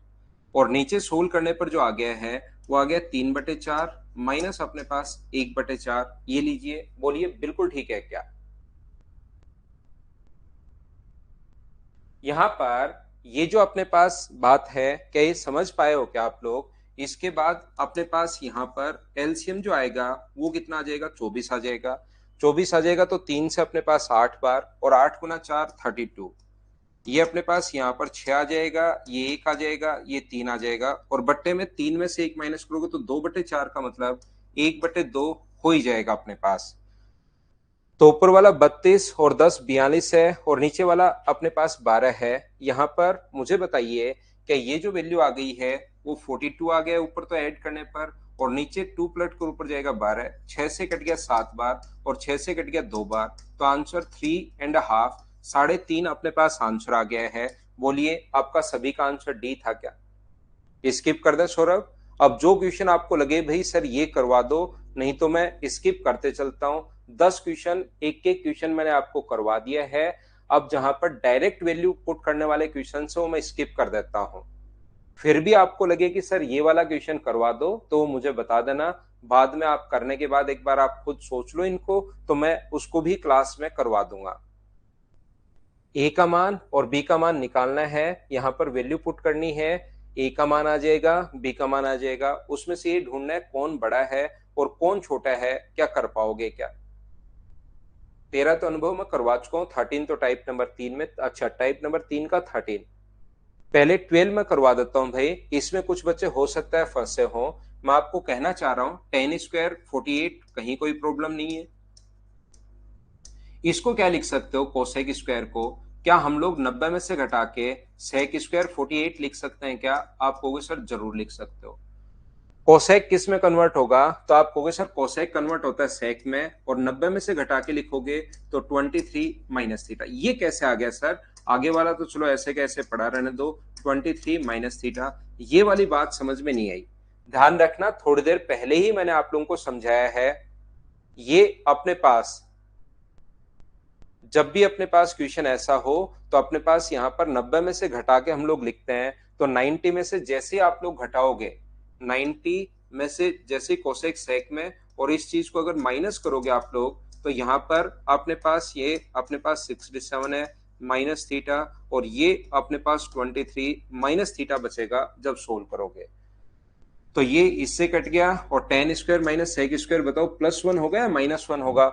और नीचे सोल्व करने पर जो आ गया है वो आ गया 3/4 माइनस अपने पास 1/4। ये लीजिए, बोलिए बिल्कुल ठीक है क्या? यहाँ पर ये जो अपने पास बात है, क्या ये समझ पाए हो क्या आप लोग? इसके बाद अपने पास यहाँ पर एलसीएम जो आएगा वो कितना आ जाएगा? 24 आ जाएगा। 24 आ जाएगा तो 3 से अपने पास 8 बार और 8 गुना 4 32। ये अपने पास यहाँ पर 6 आ जाएगा, ये 1 आ जाएगा, ये 3 आ जाएगा और बट्टे में 3 में से 1 माइनस करोगे तो 2/4 का मतलब 1/2 हो ही जाएगा अपने पास। तो ऊपर वाला 32 और 10 42 है और नीचे वाला अपने पास 12 है। यहाँ पर मुझे बताइए क्या ये जो वैल्यू आ गई है वो 42 आ गया ऊपर तो ऐड करने पर, और नीचे 2 प्लट कर ऊपर जाएगा 12, 6 से कट गया 7 बार और 6 से कट गया 2 बार, तो आंसर 3.5 3.5 अपने पास आंसर आ गया है। बोलिए आपका सभी का आंसर डी था क्या? स्किप कर दे सौरभ? अब जो क्वेश्चन आपको लगे भाई सर ये करवा दो, नहीं तो मैं स्किप करते चलता हूं। 10 क्वेश्चन एक एक क्वेश्चन मैंने आपको करवा दिया है। अब जहां पर डायरेक्ट वैल्यू पुट करने वाले क्वेश्चन है वो मैं स्किप कर देता हूं। फिर भी आपको लगे कि सर ये वाला क्वेश्चन करवा दो तो मुझे बता देना, बाद में आप करने के बाद एक बार आप खुद सोच लो इनको, तो मैं उसको भी क्लास में करवा दूंगा। ए का मान और बी का मान निकालना है, यहाँ पर वैल्यू पुट करनी है। ए का मान आ जाएगा, बी का मान आ जाएगा, उसमें से ये ढूंढना है कौन बड़ा है और कौन छोटा है। क्या कर पाओगे क्या? 13 तो अनुभव में करवा चुका हूँ, 13 तो टाइप नंबर 3 में। अच्छा, टाइप नंबर 3 का 13 पहले 12 में करवा देता हूँ भाई, इसमें कुछ बच्चे हो सकता है फंसे हो। मैं आपको कहना चाह रहा हूँ 10 स्क्वायर 48, कहीं कोई प्रॉब्लम नहीं है। इसको क्या लिख सकते हो कोसेक स्क्वायर को? क्या हम लोग 90 में से घटा के सेक स्क्वायर 48 लिख सकते हैं क्या? आप कहोगे सर जरूर लिख सकते हो। कोसेक किस में कन्वर्ट होगा? तो आप कहोगे सर कोसेक कन्वर्ट होता है सेक में, और 90 में से घटा के लिखोगे तो 23 माइनस थीटा। ये कैसे आ गया सर? आगे वाला तो चलो ऐसे कैसे पढ़ा रहने दो, 23 माइनस थीटा, ये वाली बात समझ में नहीं आई। ध्यान रखना थोड़ी देर पहले ही मैंने आप लोगों को समझाया है। ये अपने पास जब भी अपने पास क्वेश्चन ऐसा हो तो अपने पास यहाँ पर 90 में से घटा के हम लोग लिखते हैं, तो 90 में से जैसे आप लोग घटाओगे, 90 में से जैसे कोसेक सेक में, और इस चीज को अगर माइनस करोगे आप लोग, तो यहाँ पर अपने पास ये अपने पास 67 है माइनस थीटा, और ये अपने पास 23 माइनस थीटा बचेगा जब सोल्व करोगे। तो ये इससे कट गया और tan square minus sec square बताओ +1 होगा या -1 होगा?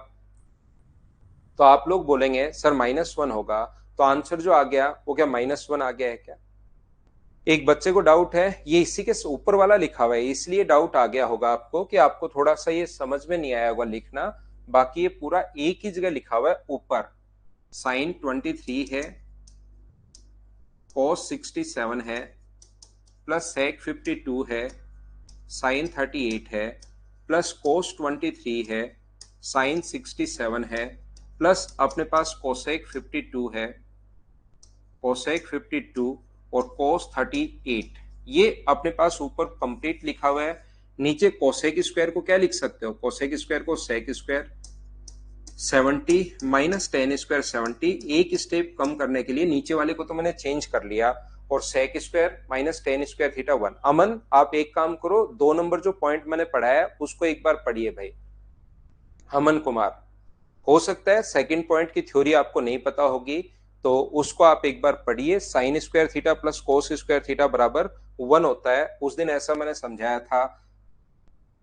तो आप लोग बोलेंगे सर -1 होगा, तो आंसर जो आ गया वो क्या -1 आ गया है क्या? एक बच्चे को डाउट है, ये इसी के ऊपर वाला लिखा हुआ है इसलिए डाउट आ गया होगा आपको, कि आपको थोड़ा सा ये समझ में नहीं आया होगा लिखना। बाकी ये पूरा एक ही जगह लिखा हुआ है ऊपर। साइन 23 है, cos 67 है, प्लस sec 52 है, साइन 38 है, प्लस cos 23 है, साइन 67 है, प्लस अपने पास कोसेक 52 है, कोसेक 52 और cos 38। ये अपने पास ऊपर कंप्लीट लिखा हुआ है। नीचे कोसेक स्क्वायर को क्या लिख सकते हो? कोसेक स्क्वायर को sec square 70 minus tan square 70, एक स्टेप कम करने के लिए नीचे वाले को तो मैंने चेंज कर लिया, और sec square minus tan square theta 1। Aman आप एक काम करो, 2 नंबर जो पॉइंट मैंने पढ़ाया उसको एक बार पढ़िए भाई। अमन कुमार, हो सकता है सेकंड पॉइंट की थ्योरी आपको नहीं पता होगी, तो उसको आप एक बार पढ़िए। Sine square theta plus cos square theta बराबर 1 होता है, उस दिन ऐसा मैंने समझाया था।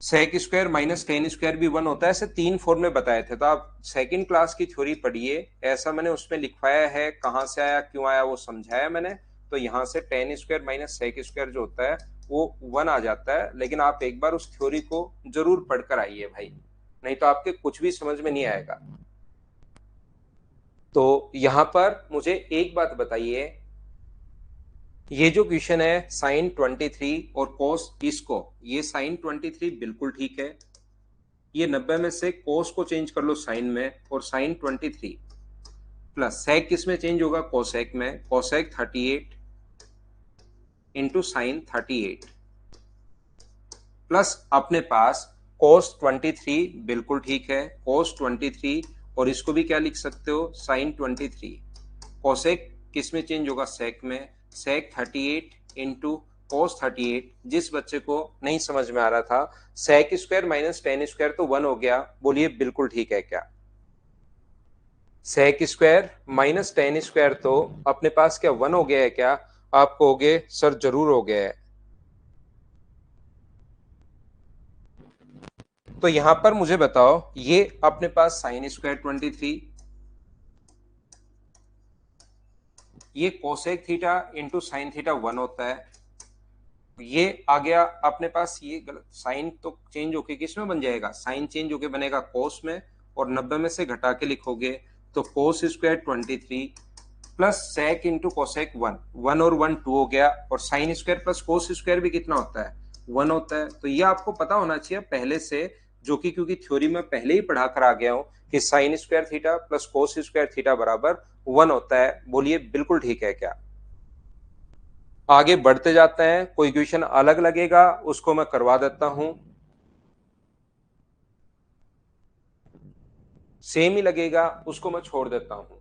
Sec square minus tan square भी 1 होता है, ऐसे 3 फॉर्मूले बताए थे। तो आप सेकंड क्लास की थ्योरी पढ़िए, ऐसा मैंने उसमें लिखवाया है, कहाँ से आया क्यों आया वो समझाया मैंने। तो यहाँ से tan square minus sec square जो होता है वो 1 आ जाता है। लेकिन आप एक बार उस थ्योरी को जरूर पढ़कर आइए भाई, नहीं तो आपके कुछ भी समझ में नहीं आएगा। तो यहाँ पर मुझे एक बात बताइए, ये जो क्वेश्चन है साइन 23 और कोस इसको, ये साइन 23 बिल्कुल ठीक है। ये 90 में से कोस को चेंज कर लो साइन में, और साइन 23 प्लस सेक किस में चेंज होगा, कोसेक में, कोसेक 38 इंटू साइन 38 प्लस अपने पास कोस 23 बिल्कुल ठीक है, कोस 23, और इसको भी क्या लिख सकते हो, साइन 23। कोसेक किस में चेंज होगा, सेक में, सेक 38 इंटू कोस 38। जिस बच्चे को नहीं समझ में आ रहा था, sec square minus tan square तो 1 हो गया, बोलिए बिल्कुल ठीक है क्या। Sec square minus tan square तो अपने पास क्या 1 हो गया है क्या। आप कहोगे सर जरूर हो गया है। तो यहां पर मुझे बताओ, ये अपने पास साइन स्क्वायर 23, ये cosec theta into sine theta 1 होता है। ये आ गया अपने पास, ये गलत, साइन तो चेंज होके किस में बन जाएगा, साइन चेंज होके बनेगा कोस में, और 90 में से घटा के लिखोगे तो cos square 23 plus sec into cosec 1, 1 और 1 2 हो गया, और sine square plus cos square भी कितना होता है, 1 होता है। तो ये आपको पता होना चाहिए पहले से, जो कि क्योंकि थ्योरी में पहले ही पढ़ा कर आ गया हूं कि sine square theta plus cos square theta बराबर 1 होता है। बोलिए बिल्कुल ठीक है क्या। आगे बढ़ते जाते हैं, कोई क्वेश्चन अलग लगेगा उसको मैं करवा देता हूं, सेम ही लगेगा उसको मैं छोड़ देता हूं।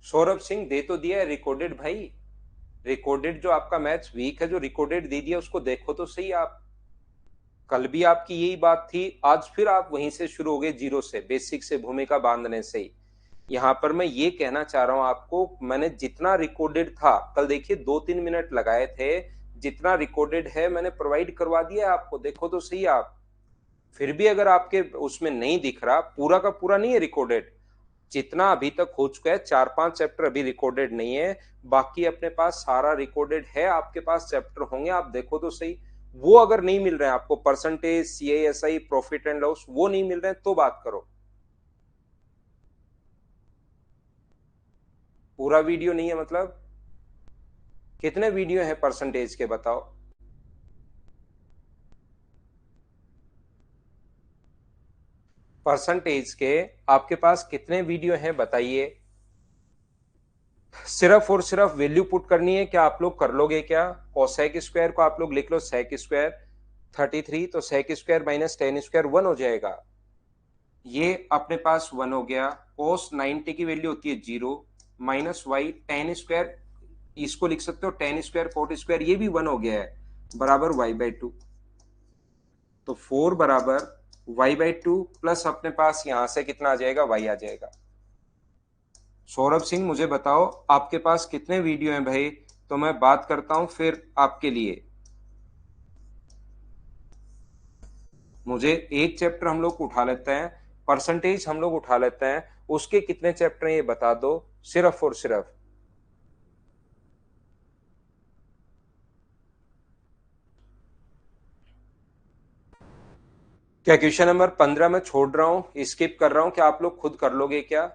सौरभ सिंह दे तो दिया है रिकॉर्डेड भाई, रिकॉर्डेड जो आपका मैथ्स वीक है जो रिकॉर्डेड दे दिया उसको देखो तो सही आप। कल भी आपकी यही बात थी, आज फिर आप वहीं से शुरू हो गए, जीरो से, बेसिक से, भूमिका बांधने से ही। यहाँ पर मैं ये कहना चाह रहा हूं आपको, मैंने जितना रिकॉर्डेड था कल देखिए 2-3 मिनट लगाए थे, जितना रिकॉर्डेड है मैंने प्रोवाइड करवा दिया है आपको, देखो तो सही आप। फिर भी अगर आपके उसमें नहीं दिख रहा, पूरा का पूरा नहीं है रिकॉर्डेड, जितना अभी तक हो चुका है 4-5 चैप्टर अभी रिकॉर्डेड नहीं है, बाकी अपने पास सारा रिकॉर्डेड है। आपके पास चैप्टर होंगे, आप देखो तो सही। वो अगर नहीं मिल रहे हैं आपको, percentage, CI SI, profit and loss, वो नहीं मिल रहे हैं तो बात करो। पूरा वीडियो नहीं है मतलब कितने वीडियो है परसेंटेज के बताओ। परसेंटेज के आपके पास कितने वीडियो हैं बताइए। सिर्फ और सिर्फ वैल्यू पुट करनी है, क्या आप लोग कर लोगे क्या। कोसेक स्क्वायर को आप लोग लिख लो सेक स्क्वायर 33, तो sec square minus tan square 1 हो जाएगा, ये अपने पास 1 हो गया। कोस 90 की वैल्यू होती है 0, माइनस वाई टेन स्क्वायर, इसको लिख सकते हो टेन स्क्वायर कोट स्क्वायर, ये भी 1 हो गया है, बराबर y/2। तो 4 बराबर y/2 प्लस अपने पास यहां से कितना आ जाएगा, y आ जाएगा। सौरभ सिंह मुझे बताओ आपके पास कितने वीडियो हैं भाई, तो मैं बात करता हूं फिर आपके लिए। मुझे एक चैप्टर हम लोग उठा लेते हैं, परसेंटेज हम लोग उठा लेते हैं, उसके कितने चैप्टर हैं ये बता दो सिर्फ और सिर्फ। क्या क्वेश्चन नंबर 15 में छोड़ रहा हूं, स्किप कर रहा हूं, क्या आप लोग खुद कर लोगे क्या।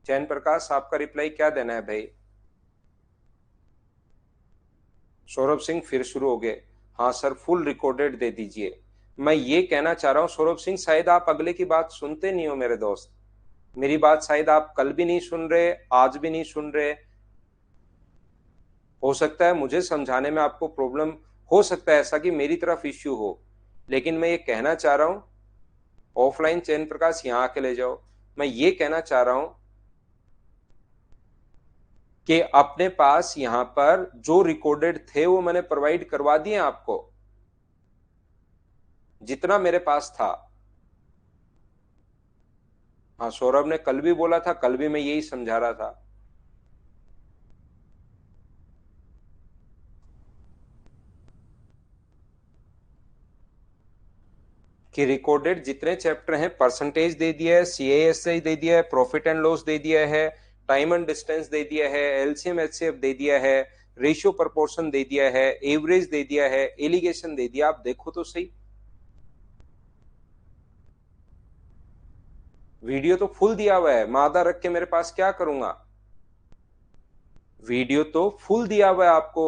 चैन प्रकाश आपका रिप्लाई क्या देना है भाई। सौरभ सिंह फिर शुरू हो गए, हाँ सर फुल रिकॉर्डेड दे दीजिए। मैं ये कहना चाह रहा हूं सौरभ सिंह, शायद आप अगले की बात सुनते नहीं हो मेरे दोस्त, मेरी बात शायद आप कल भी नहीं सुन रहे, आज भी नहीं सुन रहे। हो सकता है मुझे समझाने में आपको प्रॉब्लम, हो सकता है ऐसा कि मेरी तरफ इश्यू हो, लेकिन मैं ये कहना चाह रहा हूं, ऑफलाइन चैन प्रकाश यहाँ आके ले जाओ। मैं ये कहना चाह रहा हूं कि अपने पास यहां पर जो रिकॉर्डेड थे वो मैंने प्रोवाइड करवा दिए आपको, जितना मेरे पास था। हाँ, सौरभ ने कल भी बोला था, कल भी मैं यही समझा रहा था कि रिकॉर्डेड जितने चैप्टर हैं परसेंटेज दे दिया है, सीएएसए दे दिया है, प्रॉफिट एंड लॉस दे दिया है, टाइम एंड डिस्टेंस दे दिया है, एलसीएम एचसीएफ दे दिया है, रेशियो प्रपोर्शन दे दिया है, एवरेज दे दिया है, एलिगेशन दे दिया। आप देखो तो सही, वीडियो तो फुल दिया हुआ है, मैं आधा रख के मेरे पास क्या करूंगा। वीडियो तो फुल दिया हुआ है आपको,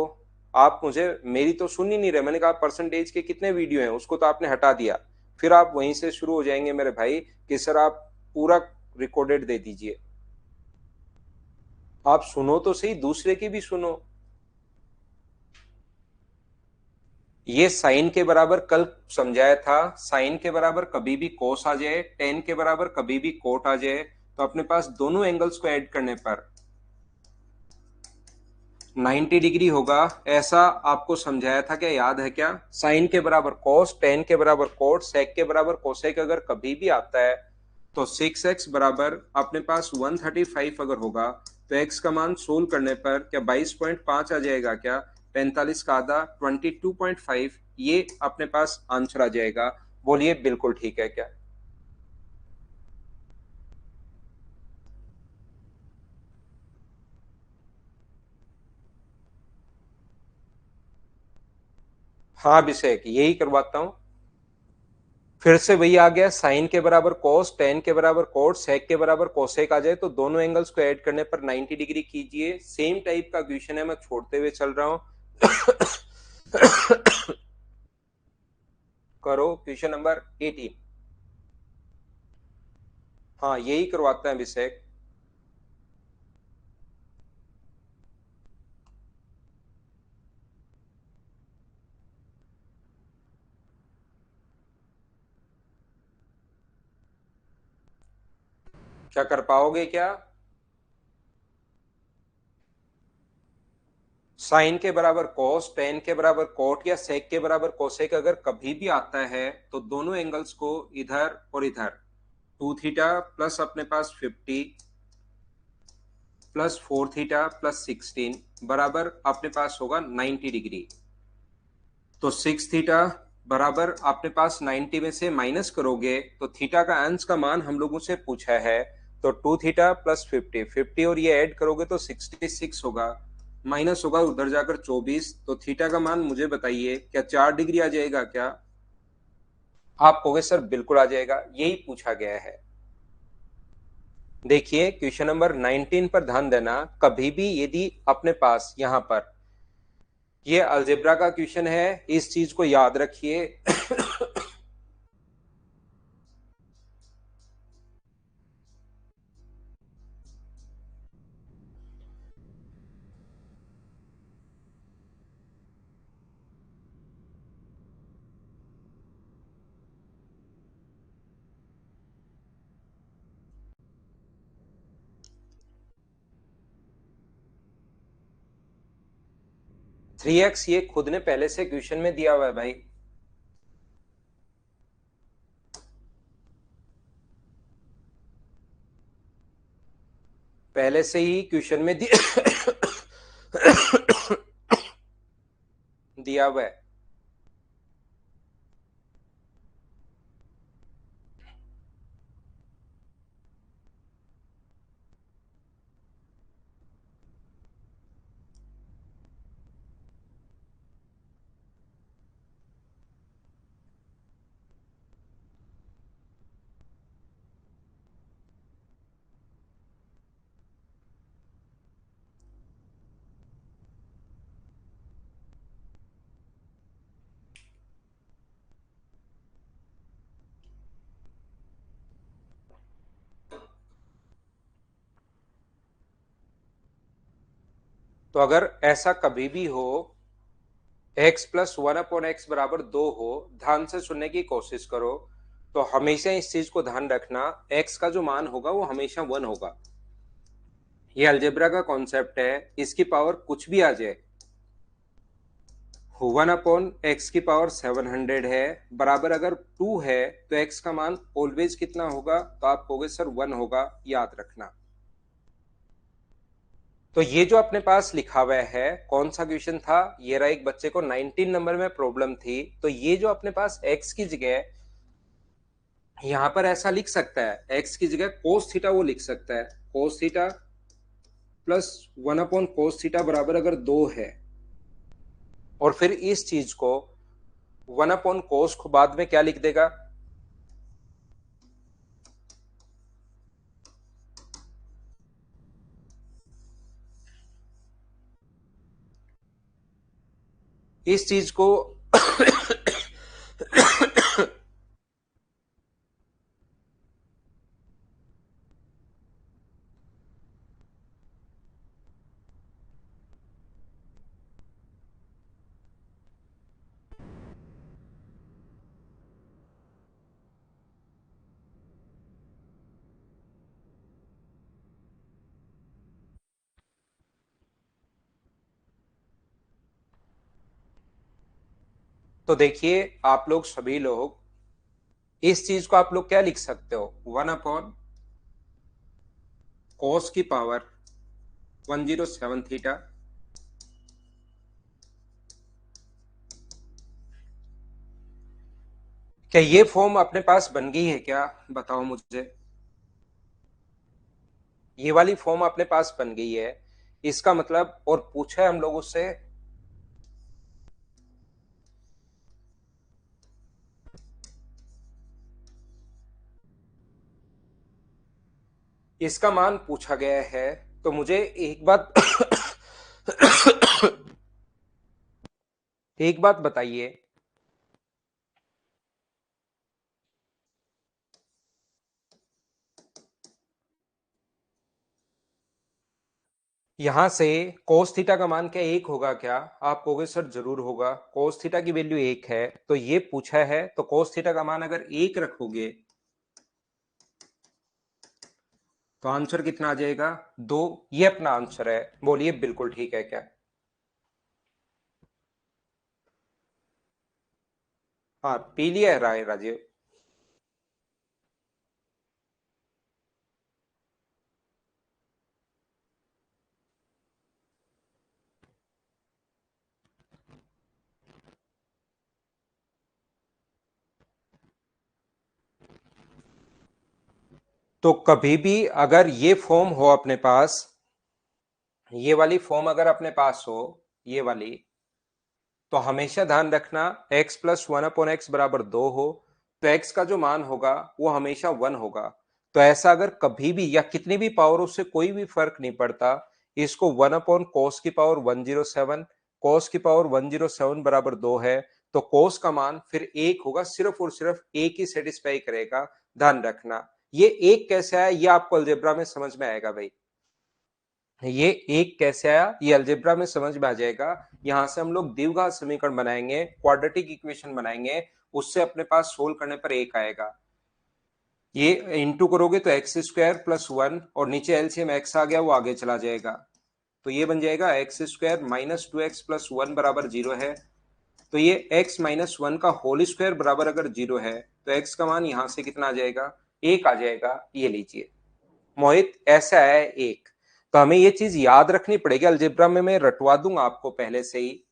आप मुझे मेरी तो सुन ही नहीं रहे। मैंने कहा परसेंटेज के कितने वीडियो हैं, उसको तो आपने हटा दिया। फिर आप वहीं से शुरू हो जाएंगे मेरे भाई कि सर आप पूरा रिकॉर्डेड दे दीजिए। आप सुनो तो सही, दूसरे की भी सुनो। ये साइन के बराबर कल समझाया था, साइन के बराबर कभी भी कोस आ जाए, टेन के बराबर कभी भी कोट आ जाए, तो अपने पास दोनों एंगल्स को ऐड करने पर 90 डिग्री होगा। ऐसा आपको समझाया था क्या, याद है क्या? साइन के बराबर कॉस, टेन के बराबर कोट, सेक के बराबर कोसेक अगर कभी भी आता है तो 6x बराबर अपने पास 135 अगर होगा तो x का मान सोल्व करने पर क्या 22.5 आ जाएगा क्या? 45 का आधा 22.5, ये अपने पास आंसर आ जाएगा। बोलिए बिल्कुल ठीक है क्या? हाँ अभिषेक, यही करवाता हूं। फिर से वही आ गया, साइन के बराबर कॉस, टेन के बराबर कोट, सेक के बराबर कोसेक आ जाए तो दोनों एंगल्स को ऐड करने पर 90 डिग्री कीजिए। सेम टाइप का क्वेश्चन है, मैं छोड़ते हुए चल रहा हूं। करो क्वेश्चन नंबर 18। हाँ यही करवाता है अभिषेक। क्या कर पाओगे क्या? साइन के बराबर कॉस, टेन के बराबर कोट या सेक के बराबर कोसेक अगर कभी भी आता है तो दोनों एंगल्स को इधर और इधर 2 थीटा प्लस अपने पास 50 प्लस 4 थीटा प्लस 16 बराबर अपने पास होगा 90 डिग्री। तो 6 थीटा बराबर अपने पास 90 में से माइनस करोगे तो थीटा का अंश का मान हम लोगों से पूछा है, तो 2 थीटा प्लस 50 और ये ऐड करोगे तो 66 होगा, माइनस होगा उधर जाकर 24। तो थीटा का मान मुझे बताइए, क्या 4 डिग्री आ जाएगा क्या? आप कहोगे सर बिल्कुल आ जाएगा, यही पूछा गया है। देखिए क्वेश्चन नंबर 19 पर ध्यान देना। कभी भी यदि अपने पास यहां पर ये अलजेब्रा का क्वेश्चन है, इस चीज को याद रखिए। 3x ये खुद ने पहले से क्वेश्चन में दिया हुआ है भाई, पहले से ही क्वेश्चन में दिया हुआ है। तो अगर ऐसा कभी भी हो, x प्लस 1/x बराबर 2 हो, ध्यान से सुनने की कोशिश करो, तो हमेशा इस चीज को ध्यान रखना, x का जो मान होगा वो हमेशा 1 होगा। ये अलजेब्रा का कॉन्सेप्ट है, इसकी पावर कुछ भी आ जाए, वन अपॉन एक्स की पावर 700 है, बराबर अगर 2 है तो एक्स का मान ऑलवेज कितना होगा, तो आप कहोगे सर 1 होगा, याद रखना। तो ये जो अपने पास लिखा हुआ है कौन सा क्वेश्चन था, ये रहा, एक बच्चे को 19 नंबर में प्रॉब्लम थी। तो ये जो अपने पास एक्स की जगह यहां पर ऐसा लिख सकता है, एक्स की जगह कोस थीटा वो लिख सकता है, कोस थीटा प्लस 1 अपॉन कोस थीटा बराबर अगर 2 है, और फिर इस चीज को 1 अपॉन कोस को बाद में क्या लिख देगा, इस चीज को तो देखिए आप लोग सभी लोग इस चीज को आप लोग क्या लिख सकते हो, 1 अपॉन कोस की पावर 107 थीटा। क्या ये फॉर्म अपने पास बन गई है क्या, बताओ मुझे। ये वाली फॉर्म अपने पास बन गई है, इसका मतलब, और पूछा है हम लोगों से, इसका मान पूछा गया है। तो मुझे एक बात एक बात बताइए, यहां से cos थीटा का मान क्या एक होगा क्या, आप कहोगे सर जरूर होगा, cos थीटा की वैल्यू एक है, तो ये पूछा है, तो cos थीटा का मान अगर एक रखोगे तो आंसर कितना आ जाएगा, 2। ये अपना आंसर है, बोलिए बिल्कुल ठीक है क्या। हाँ पी लिया है राय राजीव। तो कभी भी अगर ये फॉर्म हो अपने पास, ये वाली फॉर्म अगर अपने पास हो, ये वाली, तो हमेशा ध्यान रखना x प्लस 1 अपॉन एक्स बराबर 2 हो, तो x का जो मान होगा वो हमेशा 1 होगा। तो ऐसा अगर कभी भी या कितनी भी पावर, उससे कोई भी फर्क नहीं पड़ता, इसको 1 अपॉन कोस की पावर 107, कोस की पावर 107 बराबर 2 है, तो कोस का मान फिर एक होगा, सिर्फ और सिर्फ एक ही सेटिस्फाई करेगा। ध्यान रखना, ये एक कैसे आया ये आपको अलजेब्रा में समझ में आएगा भाई, ये एक कैसे आया ये अलजेब्रा में समझ में आ जाएगा। यहां से हम लोग द्विघात समीकरण बनाएंगे, क्वाड्रेटिक इक्वेशन बनाएंगे, उससे अपने पास सोल्व करने पर एक आएगा। ये इंटू करोगे तो एक्स स्क्वायर प्लस 1, और नीचे एलसीएम एक्स आ गया वो आगे चला जाएगा, तो ये बन जाएगा x square minus 2x plus 1 बराबर 0 है। तो ये x माइनस 1 का होल स्क्वायर बराबर अगर 0 है, तो x का मान यहां से कितना आ जाएगा, एक आ जाएगा। ये लीजिए मोहित, ऐसा है एक। तो हमें ये चीज याद रखनी पड़ेगी, अलजेब्रा में मैं रटवा दूंगा आपको पहले से ही,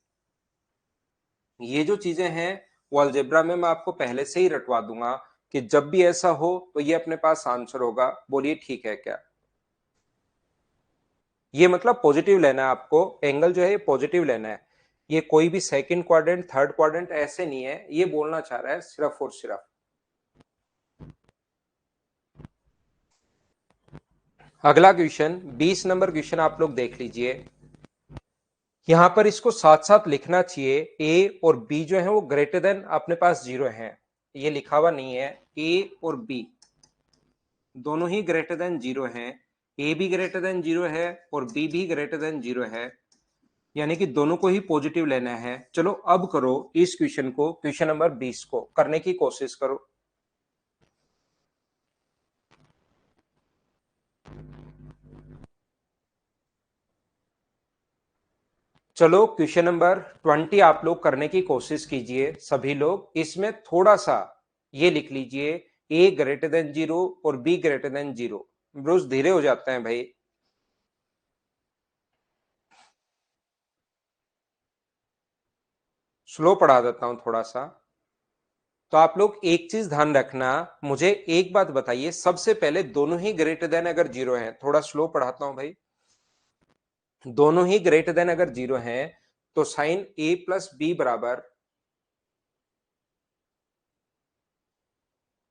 ये जो चीजें हैं वो अलजेब्रा में मैं आपको पहले से ही रटवा दूंगा, कि जब भी ऐसा हो तो ये अपने पास आंसर होगा, बोलिए ठीक है क्या। ये मतलब पॉजिटिव लेना है आपको, एंगल जो है ये पॉजिटिव लेना है, ये कोई भी सेकंड क्वाड्रेंट थर्ड क्वाड्रेंट ऐसे नहीं है, ये बोलना चाह रहा है सिर्फ और सिर्फ। अगला क्वेश्चन 20 नंबर क्वेश्चन आप लोग देख लीजिए, यहां पर इसको साथ साथ लिखना चाहिए, ए और बी जो है वो ग्रेटर देन अपने पास 0 है, ये लिखा हुआ नहीं है, ए और बी दोनों ही ग्रेटर देन 0 है, ए भी ग्रेटर देन 0 है और बी भी ग्रेटर देन 0 है, यानी कि दोनों को ही पॉजिटिव लेना है। चलो अब करो इस क्वेश्चन को, क्वेश्चन नंबर 20 को करने की कोशिश करो। चलो क्वेश्चन नंबर 20 आप लोग करने की कोशिश कीजिए सभी लोग। इसमें थोड़ा सा ये लिख लीजिए a ग्रेटर देन 0 और b ग्रेटर देन 0। ब्रोस धीरे हो जाते हैं भाई। स्लो पढ़ा देता हूं थोड़ा सा। तो आप लोग एक चीज ध्यान रखना, मुझे एक बात बताइए, सबसे पहले दोनों ही ग्रेटर देन अगर 0 है, थोड़ा स्लो पढ़ाता हूं भाई, दोनों ही ग्रेटर देन अगर 0 है तो साइन a प्लस बी बराबर,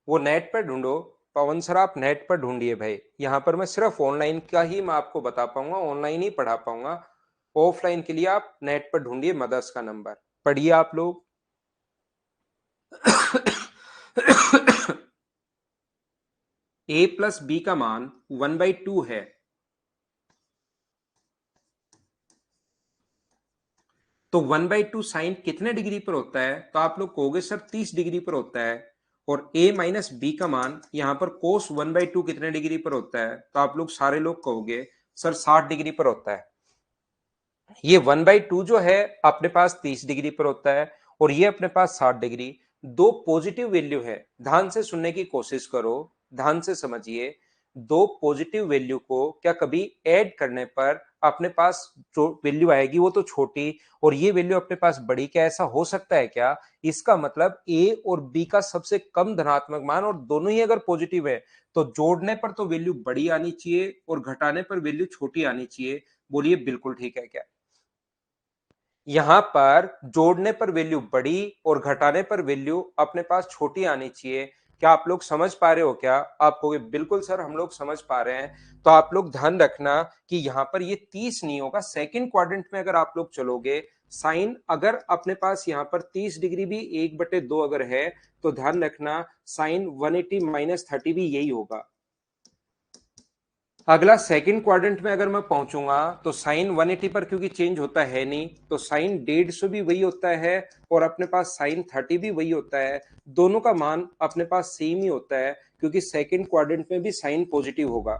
वो नेट पर ढूंढो। पवन सर आप नेट पर ढूंढिए भाई, यहां पर मैं सिर्फ ऑनलाइन का ही मैं आपको बता पाऊंगा, ऑनलाइन ही पढ़ा पाऊंगा। ऑफलाइन के लिए आप नेट पर ढूंढिए मदर्स का नंबर, पढ़िए आप लोग। a प्लस बी का मान 1/2 है, तो 1/2 साइन कितने डिग्री पर होता है? तो आप लोग कहोगे सर 30 डिग्री पर होता है। और a माइनस बी का मान यहां पर कोस 1/2 कितने डिग्री पर होता है? तो आप लोग सारे लोग कहोगे सर 60 डिग्री पर होता है। ये 1/2 जो है अपने पास 30 डिग्री पर होता है और ये अपने पास 60 डिग्री। दो पॉजिटिव वैल्यू है, ध्यान से सुनने की कोशिश करो, ध्यान से समझिए। दो पॉजिटिव वैल्यू को क्या कभी ऐड करने पर अपने पास जो वैल्यू आएगी वो तो छोटी और ये वैल्यू अपने पास बड़ी, क्या ऐसा हो सकता है क्या? इसका मतलब ए और बी का सबसे कम धनात्मक मान और दोनों ही अगर पॉजिटिव है तो जोड़ने पर तो वैल्यू बड़ी आनी चाहिए और घटाने पर वैल्यू छोटी आनी चाहिए। बोलिए बिल्कुल ठीक है क्या? यहां पर जोड़ने पर वैल्यू बड़ी और घटाने पर वैल्यू अपने पास छोटी आनी चाहिए। क्या आप लोग समझ पा रहे हो क्या? आप कहोगे बिल्कुल सर हम लोग समझ पा रहे हैं। तो आप लोग ध्यान रखना कि यहां पर ये 30 नहीं होगा। सेकंड क्वाड्रेंट में अगर आप लोग चलोगे, साइन अगर अपने पास यहां पर 30 डिग्री भी 1/2 अगर है तो ध्यान रखना साइन 180 माइनस 30 भी यही होगा। अगला सेकंड क्वाड्रेंट में अगर मैं पहुंचूंगा तो साइन 180 पर क्योंकि चेंज होता है नहीं, तो साइन 150 भी वही होता है और अपने पास साइन 30 भी वही होता है। दोनों का मान अपने पास सेम ही होता है क्योंकि सेकंड क्वाड्रेंट में भी साइन पॉजिटिव होगा।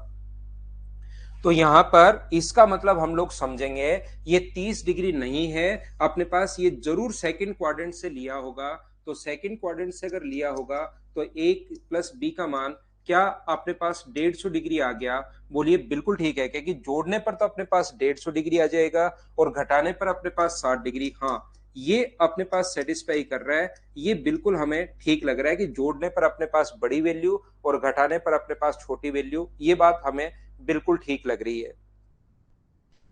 तो यहां पर इसका मतलब हम लोग समझेंगे ये 30 डिग्री नहीं है अपने पास, ये जरूर सेकंड क्वाड्रेंट से लिया होगा। तो सेकंड क्वाड्रेंट से अगर लिया होगा तो एक प्लस बी का मान क्या अपने पास 150 डिग्री आ गया? बोलिए बिल्कुल ठीक है, क्योंकि जोड़ने पर तो अपने पास 150 डिग्री आ जाएगा और घटाने पर अपने पास 60 डिग्री। हाँ, ये अपने पास सेटिस्फाई कर रहा है, ये बिल्कुल हमें ठीक लग रहा है कि जोड़ने पर अपने पास बड़ी वैल्यू और घटाने पर अपने पास छोटी वैल्यू, ये बात हमें बिल्कुल ठीक लग रही है।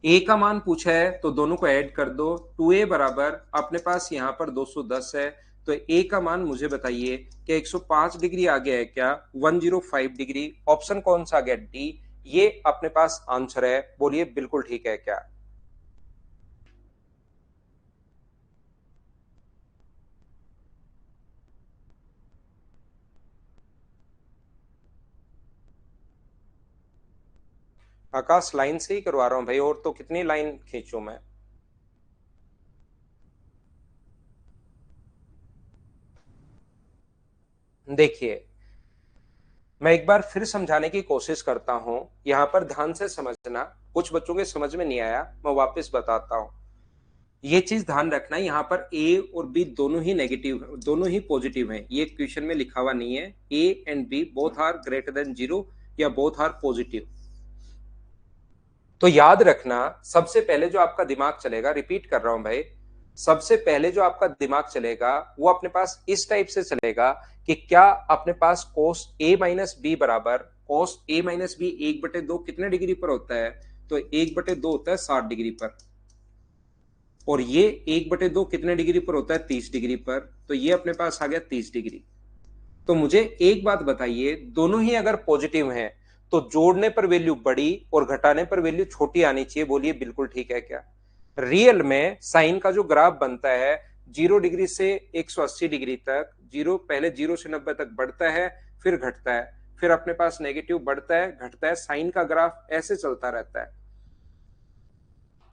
ए का मान पूछा है तो दोनों को ऐड कर दो। 2a बराबर अपने पास यहां पर 210 है, तो ए का मान मुझे बताइए क्या 105 डिग्री आ गया है क्या? 105 डिग्री। ऑप्शन कौन सा आ गया? डी। ये अपने पास आंसर है। बोलिए बिल्कुल ठीक है क्या? आकाश लाइन से ही करवा रहा हूं भाई, और तो कितनी लाइन खींचूं मैं? देखिए, मैं एक बार फिर समझाने की कोशिश करता हूं, यहां पर ध्यान से समझना। कुछ बच्चों के समझ में नहीं आया, मैं वापस बताता हूं। ये चीज ध्यान रखना, यहाँ पर ए और बी दोनों ही नेगेटिव, दोनों ही पॉजिटिव हैं। ये क्वेश्चन में लिखा हुआ नहीं है A and B both are greater than 0 या बोथ आर पॉजिटिव। तो याद रखना, सबसे पहले जो आपका दिमाग चलेगा, रिपीट कर रहा हूं भाई, सबसे पहले जो आपका दिमाग चलेगा वो अपने पास इस टाइप से चलेगा कि क्या अपने पास कोस ए माइनस बी बराबर कोस ए माइनस बी 1/2 कितने डिग्री पर होता है? तो 1/2 होता है 60 डिग्री पर। और ये 1/2 कितने डिग्री पर होता है? 30 डिग्री पर। तो ये अपने पास आ गया 30 डिग्री। तो मुझे एक बात बताइए, दोनों ही अगर पॉजिटिव हैं तो जोड़ने पर वैल्यू बड़ी और घटाने पर वैल्यू छोटी आनी चाहिए। बोलिए बिल्कुल ठीक है क्या? रियल में साइन का जो ग्राफ बनता है 0 डिग्री से 180 डिग्री तक, जीरो पहले 0 से 90 तक बढ़ता है, फिर घटता है, फिर अपने पास नेगेटिव बढ़ता है घटता है, साइन का ग्राफ ऐसे चलता रहता है।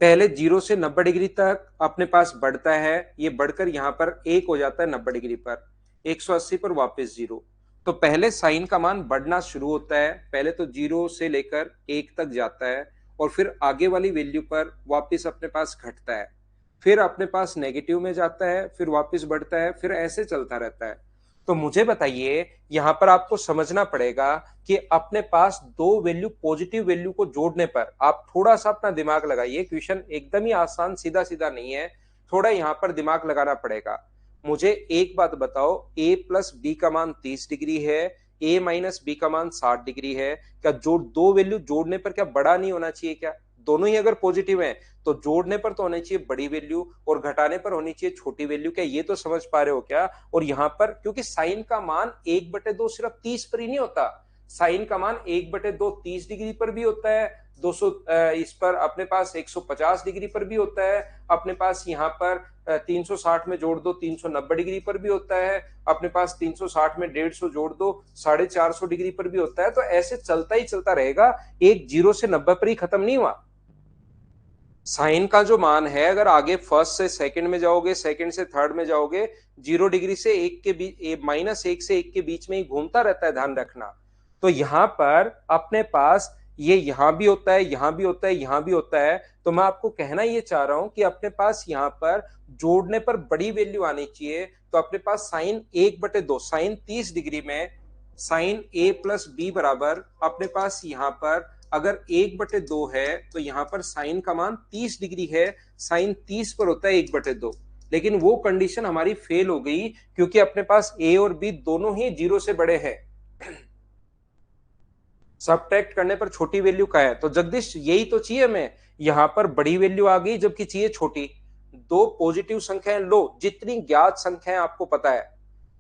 पहले 0 से 90 डिग्री तक अपने पास बढ़ता है, ये बढ़कर यहां पर 1 हो जाता है 90 डिग्री पर, 180 पर वापस 0। तो पहले साइन का मान बढ़ना शुरू होता है, पहले तो 0 से लेकर 1 तक जाता है और फिर आगे वाली वैल्यू पर वापस अपने पास घटता है। फिर अपने पास नेगेटिव में जाता है, फिर वापस बढ़ता है, फिर ऐसे चलता रहता है। तो मुझे बताइए, यहां पर आपको समझना पड़ेगा कि अपने पास दो वैल्यू, पॉजिटिव वैल्यू को जोड़ने पर आप थोड़ा सा अपना दिमाग लगाइए। क्वेश्चन एकदम ही आसान सीधा सीधा नहीं है, थोड़ा यहां पर दिमाग लगाना पड़ेगा। मुझे एक बात बताओ, a प्लस बी का मान 30 डिग्री है, a माइनस बी का मान 60 डिग्री है, क्या जोड़ दो वैल्यू जोड़ने पर क्या बड़ा नहीं होना चाहिए? क्या दोनों ही अगर पॉजिटिव हैं तो जोड़ने पर तो होनी चाहिए बड़ी वैल्यू और घटाने पर होनी चाहिए छोटी वैल्यू? क्या ये तो समझ पा रहे हो क्या? और यहां पर क्योंकि साइन का मान 1/2 सिर्फ 30 पर ही नहीं होता, साइन का मान 1/2 30 डिग्री पर भी होता है, 200 इस पर अपने पास 150 डिग्री पर भी होता है, अपने पास यहाँ पर 360 में जोड़ दो 390 डिग्री पर भी होता है, अपने पास 360 में 150 जोड़ दो 450 डिग्री पर भी होता है। तो ऐसे चलता ही चलता रहेगा, एक 0 से 90 पर ही खत्म नहीं हुआ। साइन का जो मान है, अगर आगे फर्स्ट से सेकंड में जाओगे, सेकंड से थर्ड में जाओगे, 0 डिग्री से 1 के बीच, -1 से 1 के बीच में ही घूमता रहता है, ध्यान रखना। तो यहां पर अपने पास ये यहां भी होता है, यहां भी होता है, यहां भी होता है। तो मैं आपको कहना ये चाह रहा हूं कि अपने पास यहां पर जोड़ने पर बड़ी वैल्यू आनी चाहिए। तो अपने पास साइन 1/2, साइन 30 डिग्री में साइन a प्लस बी बराबर अपने पास यहां पर अगर 1/2 है तो यहां पर साइन का मान 30 डिग्री है, साइन 30 पर होता है 1/2। लेकिन वो कंडीशन हमारी फेल हो गई क्योंकि अपने पास a और b दोनों ही 0 से बड़े हैं। सबट्रैक्ट करने पर छोटी वैल्यू का है, तो जगदीश यही तो चाहिए हमें, यहां पर बड़ी वैल्यू आ गई जबकि चाहिए छोटी। दो पॉजिटिव संख्याएं लो, जितनी ज्ञात संख्याएं आपको पता है,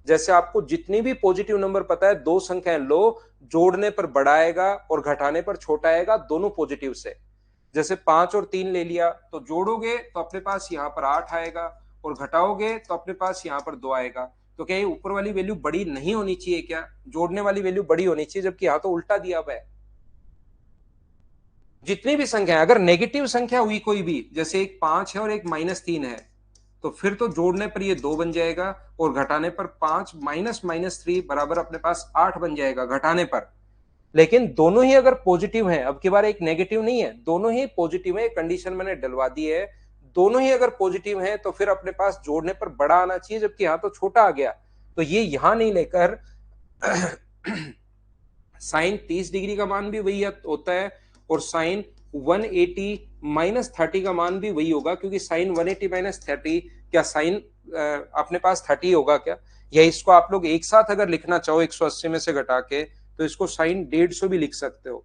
जैसे आपको जितनी भी पॉजिटिव नंबर पता है, दो संख्याएं लो, जोड़ने पर बड़ा आएगा और घटाने पर छोटा आएगा, दोनों पॉजिटिव से। जैसे 5 और 3 ले लिया, तो जोड़ोगे तो अपने पास यहाँ पर 8 आएगा और घटाओगे तो अपने पास यहाँ पर 2 आएगा। तो क्या ये ऊपर वाली वैल्यू बड़ी नहीं होनी चाहिए? क्या जोड़ने वाली वैल्यू बड़ी होनी चाहिए? जबकि यहाँ तो उल्टा दिया हुआ है। जितनी भी संख्या, अगर नेगेटिव संख्या हुई कोई भी, जैसे एक 5 है और एक -3 है, तो फिर तो जोड़ने पर ये 2 बन जाएगा और घटाने पर 5 माइनस -3 बराबर अपने पास 8 बन जाएगा घटाने पर। लेकिन दोनों ही अगर पॉजिटिव हैं, अब की बार एक नेगेटिव नहीं है, दोनों ही पॉजिटिव है, कंडीशन मैंने डलवा दी है। दोनों ही अगर पॉजिटिव हैं तो फिर अपने पास जोड़ने पर बड़ा आना चाहिए, जबकि यहां तो छोटा आ गया। तो ये यहां नहीं लेकर साइन 30 डिग्री का मान भी वही होता है और साइन 180 -30 का मान भी वही होगा, क्योंकि साइन 180 -30, क्या साइन अपने पास 30 होगा क्या? या इसको आप लोग एक साथ अगर लिखना चाहो 180 में से घटा के, तो इसको साइन 150 भी लिख सकते हो।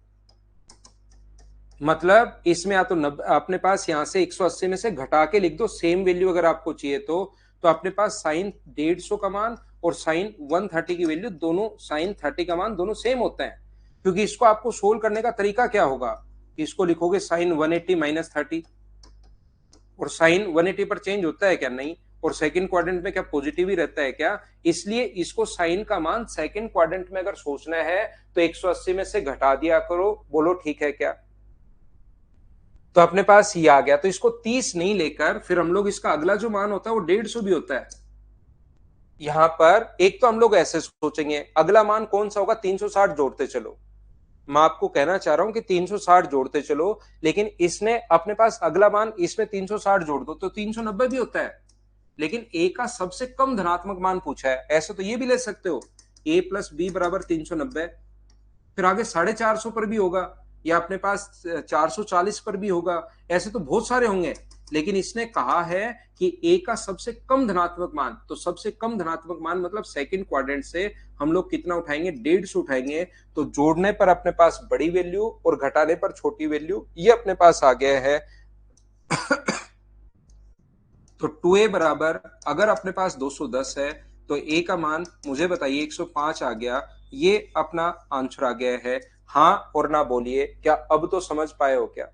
मतलब इसमें या तो अपने पास यहां से 180 में से घटा के लिख दो, सेम वैल्यू अगर आपको चाहिए तो अपने पास साइन 150 का मान और साइन 130 की वैल्यू, दोनों साइन 30 का मान दोनों सेम होते हैं। क्योंकि इसको आपको सोल्व करने का तरीका क्या होगा, इसको लिखोगे साइन 180 -30 और साइन 180 पर चेंज होता है क्या? नहीं। और सेकंड क्वाड्रेंट में क्या पॉजिटिव ही रहता है क्या? इसलिए इसको साइन का मान सेकंड क्वाड्रेंट में अगर सोचना है तो 180 में से घटा दिया करो। बोलो ठीक है क्या? तो अपने पास ये आ गया। तो इसको 30 नहीं लेकर फिर हम लोग इसका अगला जो मान होता है वो 150 भी होता है। यहां पर एक तो हम लोग ऐसे सोचेंगे, अगला मान कौन सा होगा? 360 जोड़ते चलो। मैं आपको कहना चाह रहा हूं कि 360 जोड़ते चलो, लेकिन इसने अपने पास अगला मान, इसमें 360 जोड़ दो तो 390 भी होता है। लेकिन a का सबसे कम धनात्मक मान पूछा है, ऐसे तो ये भी ले सकते हो, a प्लस बी बराबर 390। फिर आगे 450 पर भी होगा, या अपने पास 440 पर भी होगा, ऐसे तो बहुत सारे होंगे। लेकिन इसने कहा है कि a का सबसे कम धनात्मक मान, तो सबसे कम धनात्मक मान मतलब सेकंड क्वाड्रेंट से हम लोग कितना उठाएंगे? 150 उठाएंगे। तो जोड़ने पर अपने पास बड़ी वैल्यू और घटाने पर छोटी वैल्यू, ये अपने पास आ गया है। तो 2a बराबर, अगर अपने पास 210 है तो a का मान मुझे बताइए 105 आ गया। ये अपना आंसर आ गया है। हाँ और ना बोलिए, क्या अब तो समझ पाए हो क्या?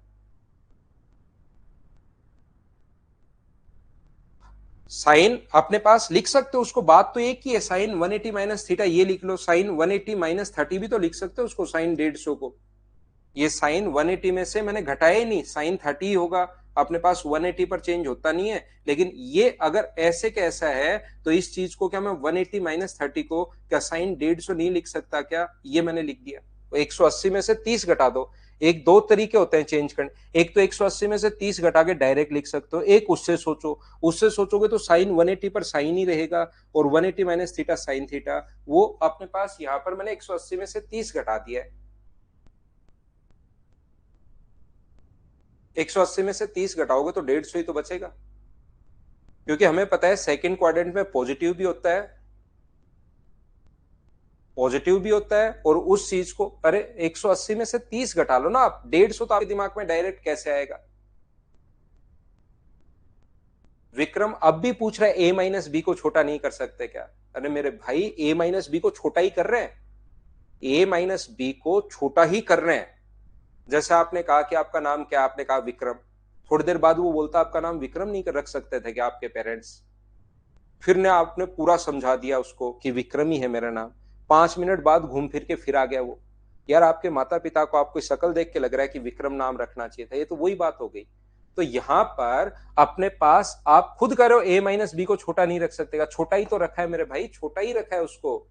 साइन अपने पास लिख सकते हो उसको, बात तो एक ही है, साइन 180 -थीटा ये लिख लो, साइन 180 -30 भी तो लिख सकते हो उसको, साइन 150 को। ये साइन 180 में से मैंने घटाया ही नहीं, साइन 30 ही होगा, अपने पास 180 पर चेंज होता नहीं है। लेकिन ये अगर ऐसे कैसा है तो इस चीज को क्या मैं 180 -30 को क्या साइन 150 नहीं लिख सकता क्या? ये मैंने लिख दिया। तो 180 में से 30 घटा दो, एक दो तरीके होते हैं चेंज करने, एक तो 180 में से 30 घटा के डायरेक्ट लिख सकते हो, एक उससे सोचो, उससे सोचोगे तो साइन 180 पर साइन ही रहेगा और 180 माइनस थीटा साइन थीटा, वो अपने पास यहां पर मैंने 180 में से 30 घटा दिया है, 180 में से 30 घटाओगे तो 150 ही तो बचेगा, क्योंकि हमें पता है सेकंड क्वाड्रेंट में पॉजिटिव भी होता है, पॉजिटिव भी होता है, और उस चीज को, अरे 180 में से 30 घटा लो ना आप, 150 तो आपके दिमाग में डायरेक्ट कैसे आएगा। विक्रम अब भी पूछ रहा है ए माइनस बी को छोटा नहीं कर सकते क्या? अरे मेरे भाई ए माइनस बी को छोटा ही कर रहे हैं, ए माइनस बी को छोटा ही कर रहे हैं। जैसे आपने कहा कि आपका नाम क्या, आपने कहा विक्रम, थोड़ी देर बाद वो बोलता आपका नाम विक्रम नहीं रख सकते थे क्या आपके पेरेंट्स? फिर ने आपने पूरा समझा दिया उसको कि विक्रम ही है मेरा नाम, 5 मिनट बाद घूम फिर के फिर आ गया वो, यार आपके माता पिता को आपको शक्ल देख के लग रहा है कि विक्रम नाम रखना चाहिए था, ये तो वही बात हो गई। तो यहां पर अपने पास आप खुद करो ए माइनस बी को छोटा नहीं रख सकते, छोटा ही तो रखा है मेरे भाई, छोटा ही रखा है उसको,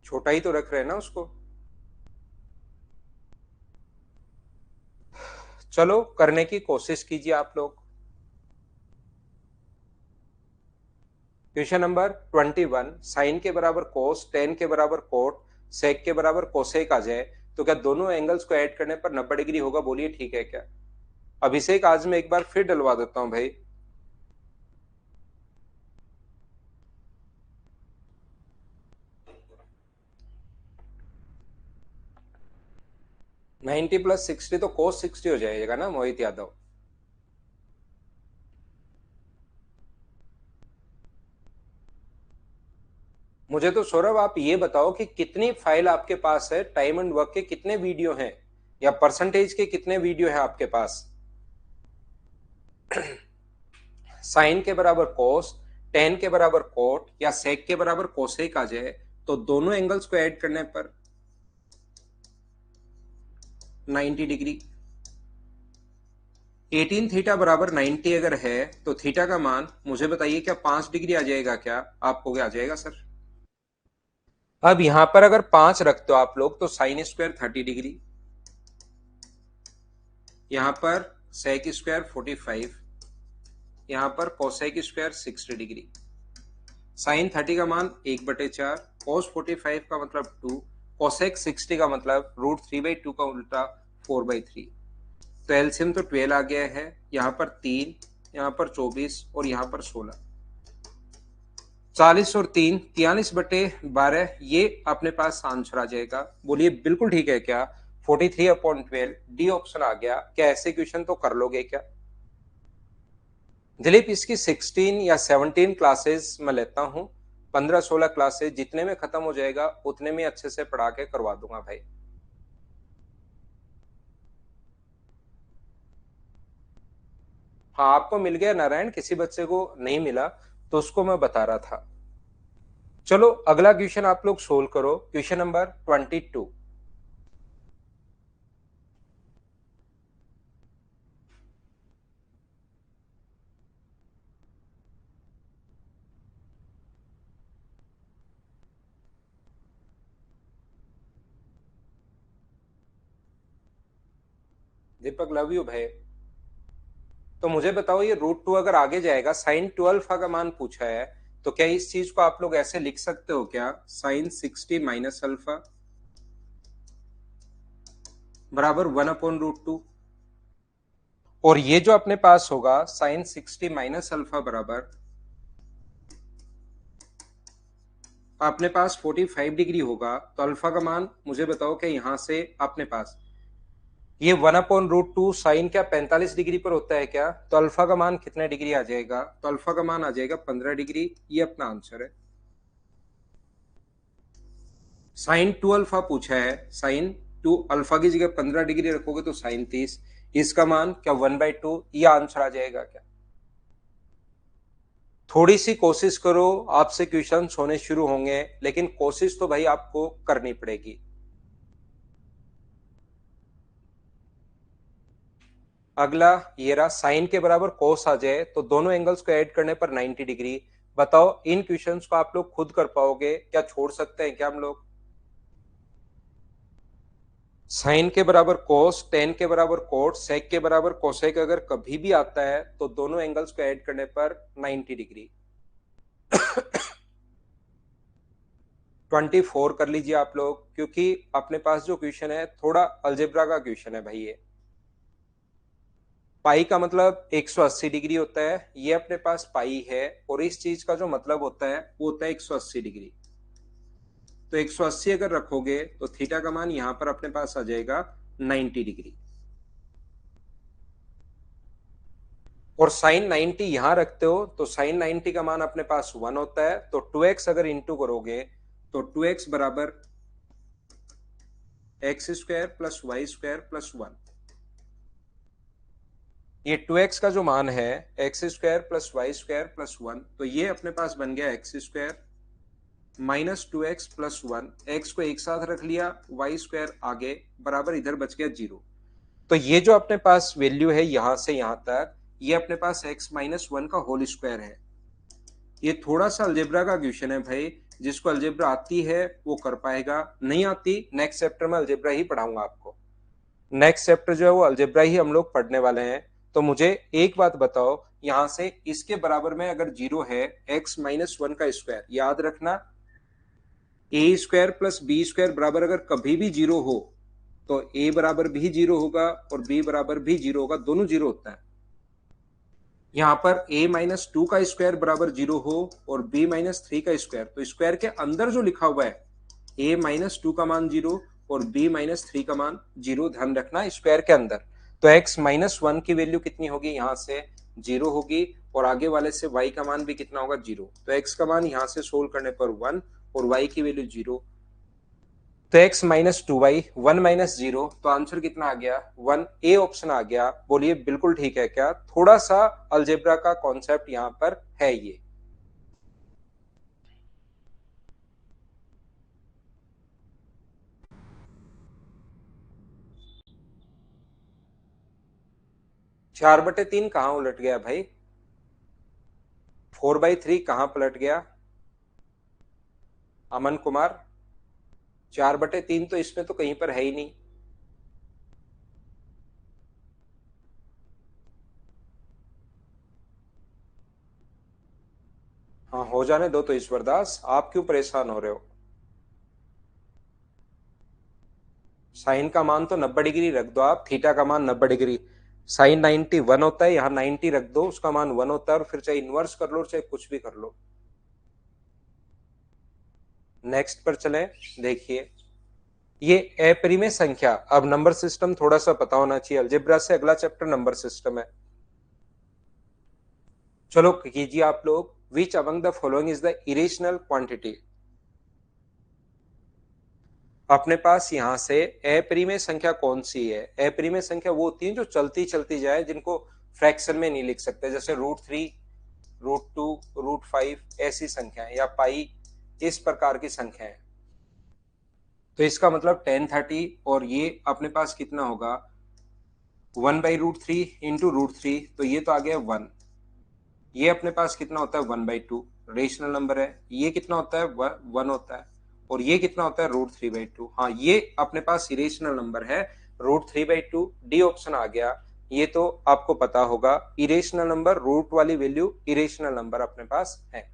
छोटा ही तो रख रहे हैं ना उसको। चलो करने की कोशिश कीजिए आप लोग। क्वेश्चन नंबर 21, साइन के बराबर कोस, टेन के बराबर कोट, सेक के बराबर कोसेक आ जाए तो क्या दोनों एंगल्स को ऐड करने पर 90 डिग्री होगा? बोलिए ठीक है क्या? अभिषेक आज मैं एक बार फिर डलवा देता हूं भाई। 90 प्लस 60 तो कोस 60 हो जाएगा ना मोहित यादव? मुझे तो सौरभ आप ये बताओ कि कितनी फाइल आपके पास है, टाइम एंड वर्क के कितने वीडियो हैं, या परसेंटेज के कितने वीडियो हैं आपके पास? साइन के बराबर कोस, टेन के बराबर कोट या सेक के बराबर कोसेक आ जाए तो दोनों एंगल्स को ऐड करने पर 90 डिग्री। 18 थीटा बराबर 90 अगर है तो थीटा का मान मुझे बताइए क्या 5 डिग्री आ जाएगा क्या? आपको क्या आ जाएगा सर? अब यहां पर अगर 5 रखते हो आप लोग तो साइन स्क्वायर 30 डिग्री, यहां पर सेक स्क्वायर 45, यहां पर कोसेक स्क्वायर 60 डिग्री। साइन 30 का मान 1/4, कोस 45 का मतलब 2, कोसेक 60 का मतलब √3/2 का उल्टा 4/3। तो एलसीएम तो 12 आ गया है, यहाँ पर 3, यहाँ पर 24 और यहाँ पर 16, 40 और 3 43/12, ये अपने पास आंसर आ जाएगा। बोलिए बिल्कुल ठीक है क्या? 43/12 डी ऑप्शन आ गया। क्या ऐसे क्वेश्चन तो कर लोगे क्या? दिलीप इसकी 16 या 17 क्लासेस मैं लेता हूँ, 15-16 क्लासेस, जितने में खत्म हो जाएगा उतने में अच्छे से पढ़ा के करवा दूंगा भाई। हाँ आपको मिल गया नारायण, किसी बच्चे को नहीं मिला तो उसको मैं बता रहा था। चलो अगला क्वेश्चन आप लोग सोल्व करो, question number 22। Deepak love you भाई। तो मुझे बताओ ये √2 अगर आगे जाएगा, साइन 12 का मान पूछा है, तो क्या इस चीज को आप लोग ऐसे लिख सकते हो क्या? साइन 60 माइनस अल्फा बराबर 1/√2, और ये जो अपने पास होगा साइन 60 माइनस अल्फा बराबर अपने पास 45 डिग्री होगा, तो अल्फा का मान मुझे बताओ कि यहां से अपने पास ये 1/√2 साइन क्या 45 डिग्री पर होता है क्या? तो अल्फा का मान कितने डिग्री आ जाएगा? तो अल्फा का मान आ जाएगा 15 डिग्री, ये अपना आंसर है। साइन 2 अल्फा पूछा है, साइन 2 अल्फा की जगह 15 डिग्री रखोगे तो साइन 30, इसका मान क्या 1/2, ये आंसर आ जाएगा क्या? थोड़ी सी कोशिश करो, आपसे क्वेश्चन होने शुरू होंगे, लेकिन कोशिश तो भाई आपको करनी पड़ेगी। अगला ये रहा, साइन के बराबर कोस आ जाए तो दोनों एंगल्स को ऐड करने पर 90 डिग्री। बताओ इन क्वेश्चंस को आप लोग खुद कर पाओगे क्या? छोड़ सकते हैं क्या हम लोग? साइन के बराबर कोस, टेन के बराबर कोट, सेक के बराबर कोसेक अगर कभी भी आता है तो दोनों एंगल्स को ऐड करने पर 90 डिग्री। 24 कर लीजिए आप लोग, क्योंकि अपने पास जो क्वेश्चन है थोड़ा अलजेब्रा का क्वेश्चन है भाई। ये पाई का मतलब 180 डिग्री होता है, ये अपने पास पाई है, और इस चीज का जो मतलब होता है वो होता है 180 डिग्री। तो 180 अगर रखोगे तो थीटा का मान यहां पर अपने पास आ जाएगा 90 डिग्री। और साइन 90 यहां रखते हो तो साइन 90 का मान अपने पास 1 होता है, तो 2x अगर इंटू करोगे तो 2x बराबर x square plus y square plus 1। ये 2x का जो मान है x square plus y square plus 1, तो ये अपने पास बन गया x square minus 2x plus 1। X को एक साथ रख लिया, वाई स्क्वायर आगे बराबर इधर बच गया 0। तो ये जो अपने पास वैल्यू है यहां से यहां तक, ये अपने पास x माइनस 1 का होल स्क्वायर है। ये थोड़ा सा अलजेब्रा का क्वेश्चन है भाई, जिसको अलजेब्रा आती है वो कर पाएगा, नहीं आती नेक्स्ट चैप्टर में अलजेब्रा ही पढ़ाऊंगा आपको। नेक्स्ट चैप्टर जो है वो अलजेब्रा ही हम लोग पढ़ने वाले हैं। तो मुझे एक बात बताओ, यहां से इसके बराबर में अगर 0 है x माइनस 1 का स्क्वायर, याद रखना ए स्क्वायर प्लस बी स्क्वायर बराबर अगर कभी भी 0 हो तो a बराबर भी 0 होगा और b बराबर भी 0 होगा, दोनों 0 होता है। यहां पर a माइनस 2 का स्क्वायर बराबर 0 हो और b माइनस 3 का स्क्वायर, तो स्क्वायर के अंदर जो लिखा हुआ है a माइनस 2 का मान 0 और b माइनस 3 का मान 0, ध्यान रखना स्क्वायर के अंदर। तो x माइनस 1 की वैल्यू कितनी होगी, यहां से 0 होगी, और आगे वाले से y का मान भी कितना होगा 0। तो x का मान यहां से सोल्व करने पर 1 और y की वैल्यू 0। तो x माइनस 2y, 1 माइनस 0, तो आंसर कितना आ गया 1। ए ऑप्शन आ गया। बोलिए बिल्कुल ठीक है क्या? थोड़ा सा अलजेब्रा का कॉन्सेप्ट यहां पर है ये। चार बटे तीन कहां उलट गया भाई? 4/3 कहां पलट गया अमन कुमार? 4/3 तो इसमें तो कहीं पर है ही नहीं। हाँ हो जाने दो तो ईश्वर दास, आप क्यों परेशान हो रहे हो? साइन का मान तो 90 डिग्री रख दो आप, थीटा का मान 90 डिग्री। साइन 90 1 होता है, यहाँ 90 रख दो, उसका मान 1 होता है, और फिर चाहे इनवर्स कर लो चाहे कुछ भी कर लो। नेक्स्ट पर चले। देखिए ये अपरिमेय संख्या, अब नंबर सिस्टम थोड़ा सा पता होना चाहिए, अलजेब्रा से अगला चैप्टर नंबर सिस्टम है। चलो कीजिए आप लोग, which among the following is the irrational quantity. अपने पास यहां से अपरिमेय संख्या कौन सी है? अपरिमेय संख्या वो होती है जो चलती चलती जाए, जिनको फ्रैक्शन में नहीं लिख सकते, जैसे √3, √2, √5 ऐसी संख्याएं, या पाई, इस प्रकार की संख्याएं। तो इसका मतलब 1030, और ये अपने पास कितना होगा 1/√3 इंटू √3, तो ये तो आ गया 1। ये अपने पास कितना होता है 1/2, रेशनल नंबर है। ये कितना होता है 1 होता है। और ये कितना होता है √3/2। हाँ ये अपने पास इरेशनल नंबर है, √3/2, डी ऑप्शन आ गया। ये तो आपको पता होगा, इरेशनल नंबर रूट वाली वैल्यू इरेशनल नंबर अपने पास है।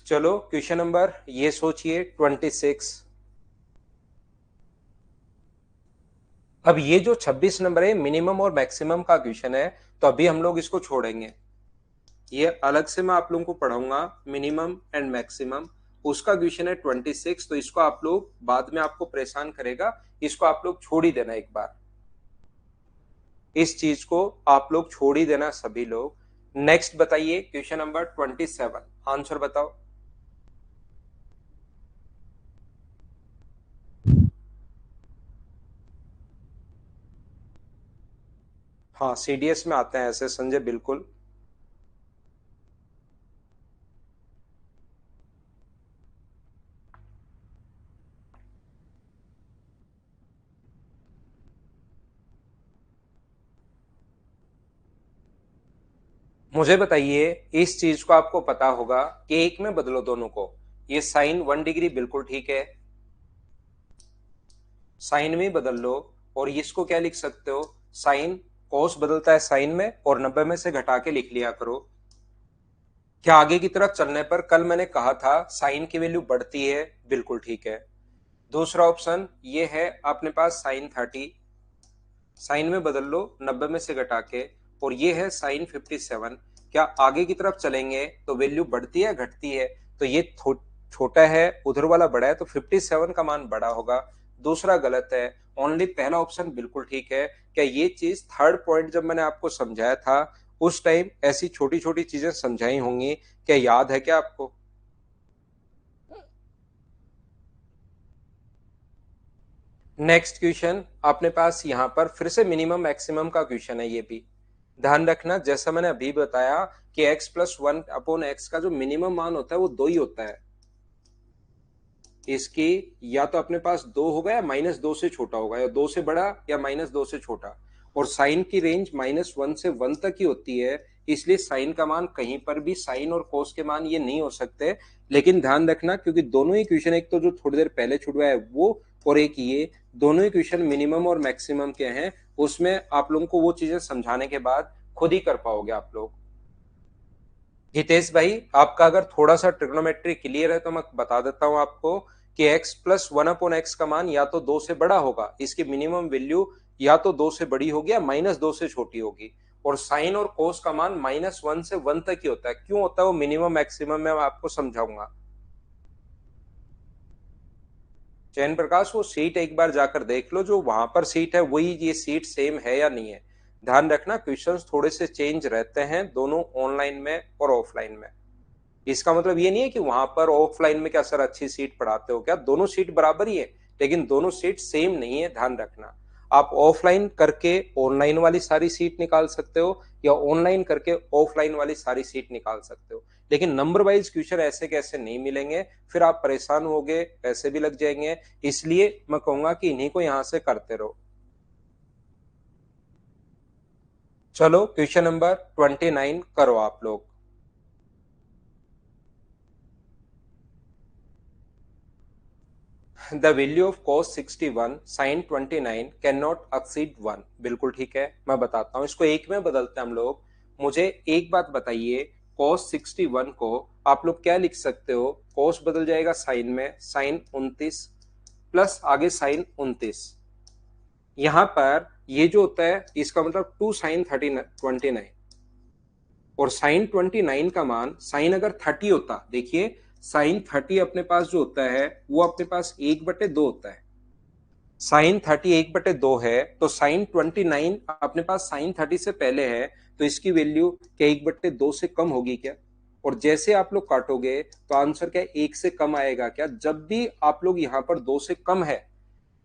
चलो क्वेश्चन नंबर ये सोचिए 26। अब ये जो 26 नंबर है मिनिमम और मैक्सिमम का क्वेश्चन है, तो अभी हम लोग इसको छोड़ेंगे, ये अलग से मैं आप लोगों को पढ़ाऊंगा मिनिमम एंड मैक्सिमम। उसका क्वेश्चन है 26, तो इसको आप लोग बाद में आपको परेशान करेगा, इसको आप लोग छोड़ ही देना एक बार। इस चीज को आप लोग छोड़ ही देना सभी लोग। नेक्स्ट बताइए क्वेश्चन नंबर 27, आंसर बताओ। हाँ सीडीएस में आते हैं ऐसे संजय, बिल्कुल। मुझे बताइए, इस चीज को आपको पता होगा कि एक में बदलो दोनों को। ये साइन 1 डिग्री बिल्कुल ठीक है, साइन में बदल लो। और इसको क्या लिख सकते हो, साइन कोस बदलता है साइन में, और 90 में से घटा के लिख लिया करो। क्या आगे की तरफ चलने पर कल मैंने कहा था साइन की वैल्यू बढ़ती है, बिल्कुल ठीक है। दूसरा ऑप्शन ये है अपने पास साइन 30, साइन में बदल लो 90 में से घटा के, और ये है साइन 57। क्या आगे की तरफ चलेंगे तो वैल्यू बढ़ती है घटती है, तो ये छोटा है उधर वाला बड़ा है, तो 57 का मान बड़ा होगा। दूसरा गलत है, ओनली पहला ऑप्शन बिल्कुल ठीक है। क्या ये चीज थर्ड पॉइंट जब मैंने आपको समझाया था उस टाइम ऐसी छोटी छोटी चीजें समझाई होंगी, क्या याद है क्या आपको? नेक्स्ट क्वेश्चन अपने पास यहाँ पर फिर से मिनिमम मैक्सिमम का क्वेश्चन है। ये भी ध्यान रखना, जैसा मैंने अभी बताया कि x+1/x का जो मिनिमम मान होता है वो 2 ही होता है। इसकी या तो अपने पास 2 होगा या -2 से छोटा होगा, या 2 से बड़ा या -2 से छोटा। और साइन की रेंज -1 से 1 तक ही होती है, इसलिए साइन का मान कहीं पर भी साइन और कोस के मान ये नहीं हो सकते। लेकिन ध्यान रखना, क्योंकि दोनों ही क्वेश्चन, एक तो जो थोड़ी देर पहले छुड़वा है वो, और एक ये, दोनों ही क्वेश्चन मिनिमम और मैक्सिमम के हैं। उसमें आप लोगों को वो चीजें समझाने के बाद खुद ही कर पाओगे आप लोग। हितेश भाई, आपका अगर थोड़ा सा ट्रिग्नोमेट्री क्लियर है तो मैं बता देता हूं आपको कि x+1/x का मान या तो 2 से बड़ा होगा, इसकी मिनिमम वैल्यू या तो 2 से बड़ी होगी या -2 से छोटी होगी। और साइन और कोस का मान -1 से 1 तक ही होता है। क्यों होता है वो मिनिमम मैक्सिमम में, मैं आपको समझाऊंगा। चयन प्रकाश, वो सीट एक बार जाकर देख लो, जो वहां पर सीट है वही ये सीट सेम है या नहीं है। ध्यान रखना, क्वेश्चंस थोड़े से चेंज रहते हैं दोनों ऑनलाइन में और ऑफलाइन में। इसका मतलब ये नहीं है कि वहां पर ऑफलाइन में क्या सर अच्छी सीट पढ़ाते हो क्या, दोनों सीट बराबर ही है, लेकिन दोनों सीट सेम नहीं है, ध्यान रखना। आप ऑफलाइन करके ऑनलाइन वाली सारी सीट निकाल सकते हो, या ऑनलाइन करके ऑफलाइन वाली सारी सीट निकाल सकते हो, लेकिन नंबर वाइज क्वेश्चन ऐसे कैसे नहीं मिलेंगे, फिर आप परेशान होगे, पैसे भी लग जाएंगे। इसलिए मैं कहूंगा कि इन्हीं को यहां से करते रहो। चलो क्वेश्चन नंबर 29 करो आप लोग। The value of cos 61 sin 29 can not exceed 1, बिल्कुल ठीक है। मैं बताता हूं, इसको एक में बदलते हैं हम लोग। मुझे एक बात बताइए, cos 61 को आप लोग क्या लिख सकते हो? cos बदल जाएगा साइन में, साइन 29 प्लस आगे साइन 29। यहां पर ये जो होता है इसका मतलब 2 sin 29, और साइन 29 का मान, साइन अगर 30 होता, देखिए साइन 30 अपने पास जो होता है वो अपने पास 1/2 होता है। साइन 30 1/2 है, तो साइन 29 अपने पास साइन 30 से पहले है, तो इसकी वैल्यू क्या 1/2 से कम होगी क्या? और जैसे आप लोग काटोगे तो आंसर क्या 1 से कम आएगा क्या? जब भी आप लोग यहाँ पर 2 से कम है,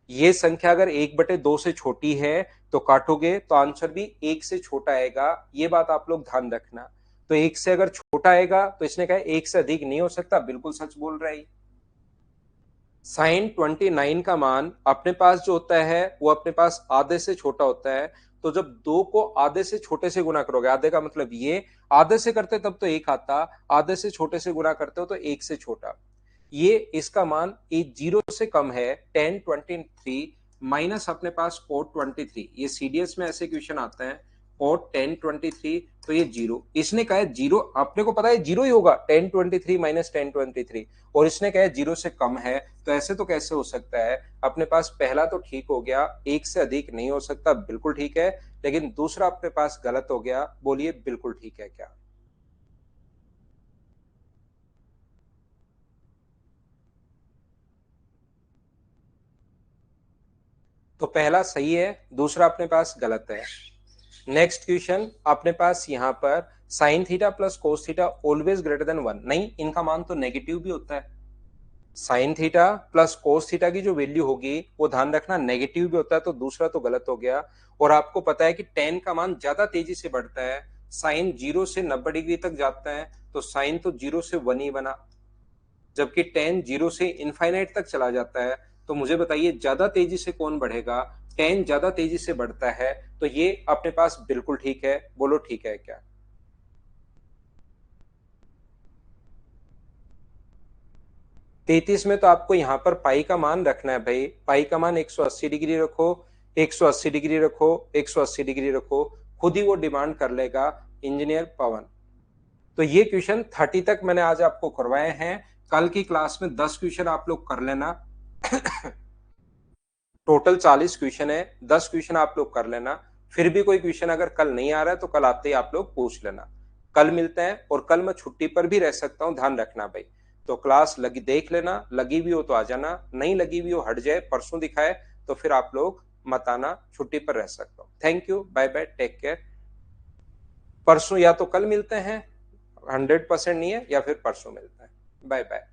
ये संख्या अगर 1/2 से छोटी है तो काटोगे तो आंसर भी 1 से छोटा आएगा। ये बात आप लोग ध्यान रखना। तो 1 से अगर छोटा आएगा तो इसने कहा 1 से अधिक नहीं हो सकता, बिल्कुल सच बोल रहा है। साइन 29 का मान अपने पास जो होता है वो अपने पास आधे से छोटा होता है। तो जब 2 को आधे से छोटे से गुना करोगे, आधे का मतलब ये, आधे से करते तब तो 1 आता, आधे से छोटे से गुना करते हो तो 1 से छोटा। ये इसका मान 0 से कम है, tan 23 माइनस अपने पास cot 23। ये सीडीएस में ऐसे क्वेश्चन आते हैं, cot tan 23, तो ये 0, इसने कहा है 0, अपने को पता है 0 ही होगा, tan 23 माइनस tan 23, और इसने कहा है 0 से कम है। तो ऐसे तो कैसे हो सकता है? अपने पास पहला तो ठीक हो गया, 1 से अधिक नहीं हो सकता, बिल्कुल ठीक है। लेकिन दूसरा अपने पास गलत हो गया, बोलिए बिल्कुल ठीक है क्या? तो पहला सही है, दूसरा अपने पास गलत है। नेक्स्ट क्वेश्चन अपने पास यहाँ पर sine theta plus cos theta always greater than 1, नहीं, इनका मान तो नेगेटिव भी होता है। Sine theta plus cos theta की जो वैल्यू होगी वो ध्यान रखना नेगेटिव भी होता है, तो दूसरा तो गलत हो गया। और आपको पता है कि टेन का मान ज्यादा तेजी से बढ़ता है, साइन 0 से 90 डिग्री तक जाता है, तो साइन तो 0 से 1 ही बना, जबकि टेन 0 से इनफाइनाइट तक चला जाता है। तो मुझे बताइए ज्यादा तेजी से कौन बढ़ेगा? टेन ज्यादा तेजी से बढ़ता है, तो ये अपने पास बिल्कुल ठीक है, बोलो ठीक है क्या? 33 में तो आपको यहाँ पर पाई का मान रखना है भाई, पाई का मान 180 डिग्री रखो, 180 डिग्री रखो, 180 डिग्री रखो, खुद ही वो डिमांड कर लेगा इंजीनियर पवन। तो ये क्वेश्चन 30 तक मैंने आज आपको करवाए हैं। कल की क्लास में 10 क्वेश्चन आप लोग कर लेना। टोटल 40 क्वेश्चन है, 10 क्वेश्चन आप लोग कर लेना। फिर भी कोई क्वेश्चन अगर कल नहीं आ रहा है तो कल आते ही आप लोग पूछ लेना। कल मिलते हैं, और कल मैं छुट्टी पर भी रह सकता हूं, ध्यान रखना भाई। तो क्लास लगी देख लेना, लगी भी हो तो आ जाना, नहीं लगी भी हो हट जाए, परसों दिखाए तो फिर आप लोग मत आना, छुट्टी पर रह सकता हूं। Thank you, bye bye, take care. परसों या तो कल मिलते हैं, 100% नहीं है, या फिर परसों मिलते हैं। Bye bye.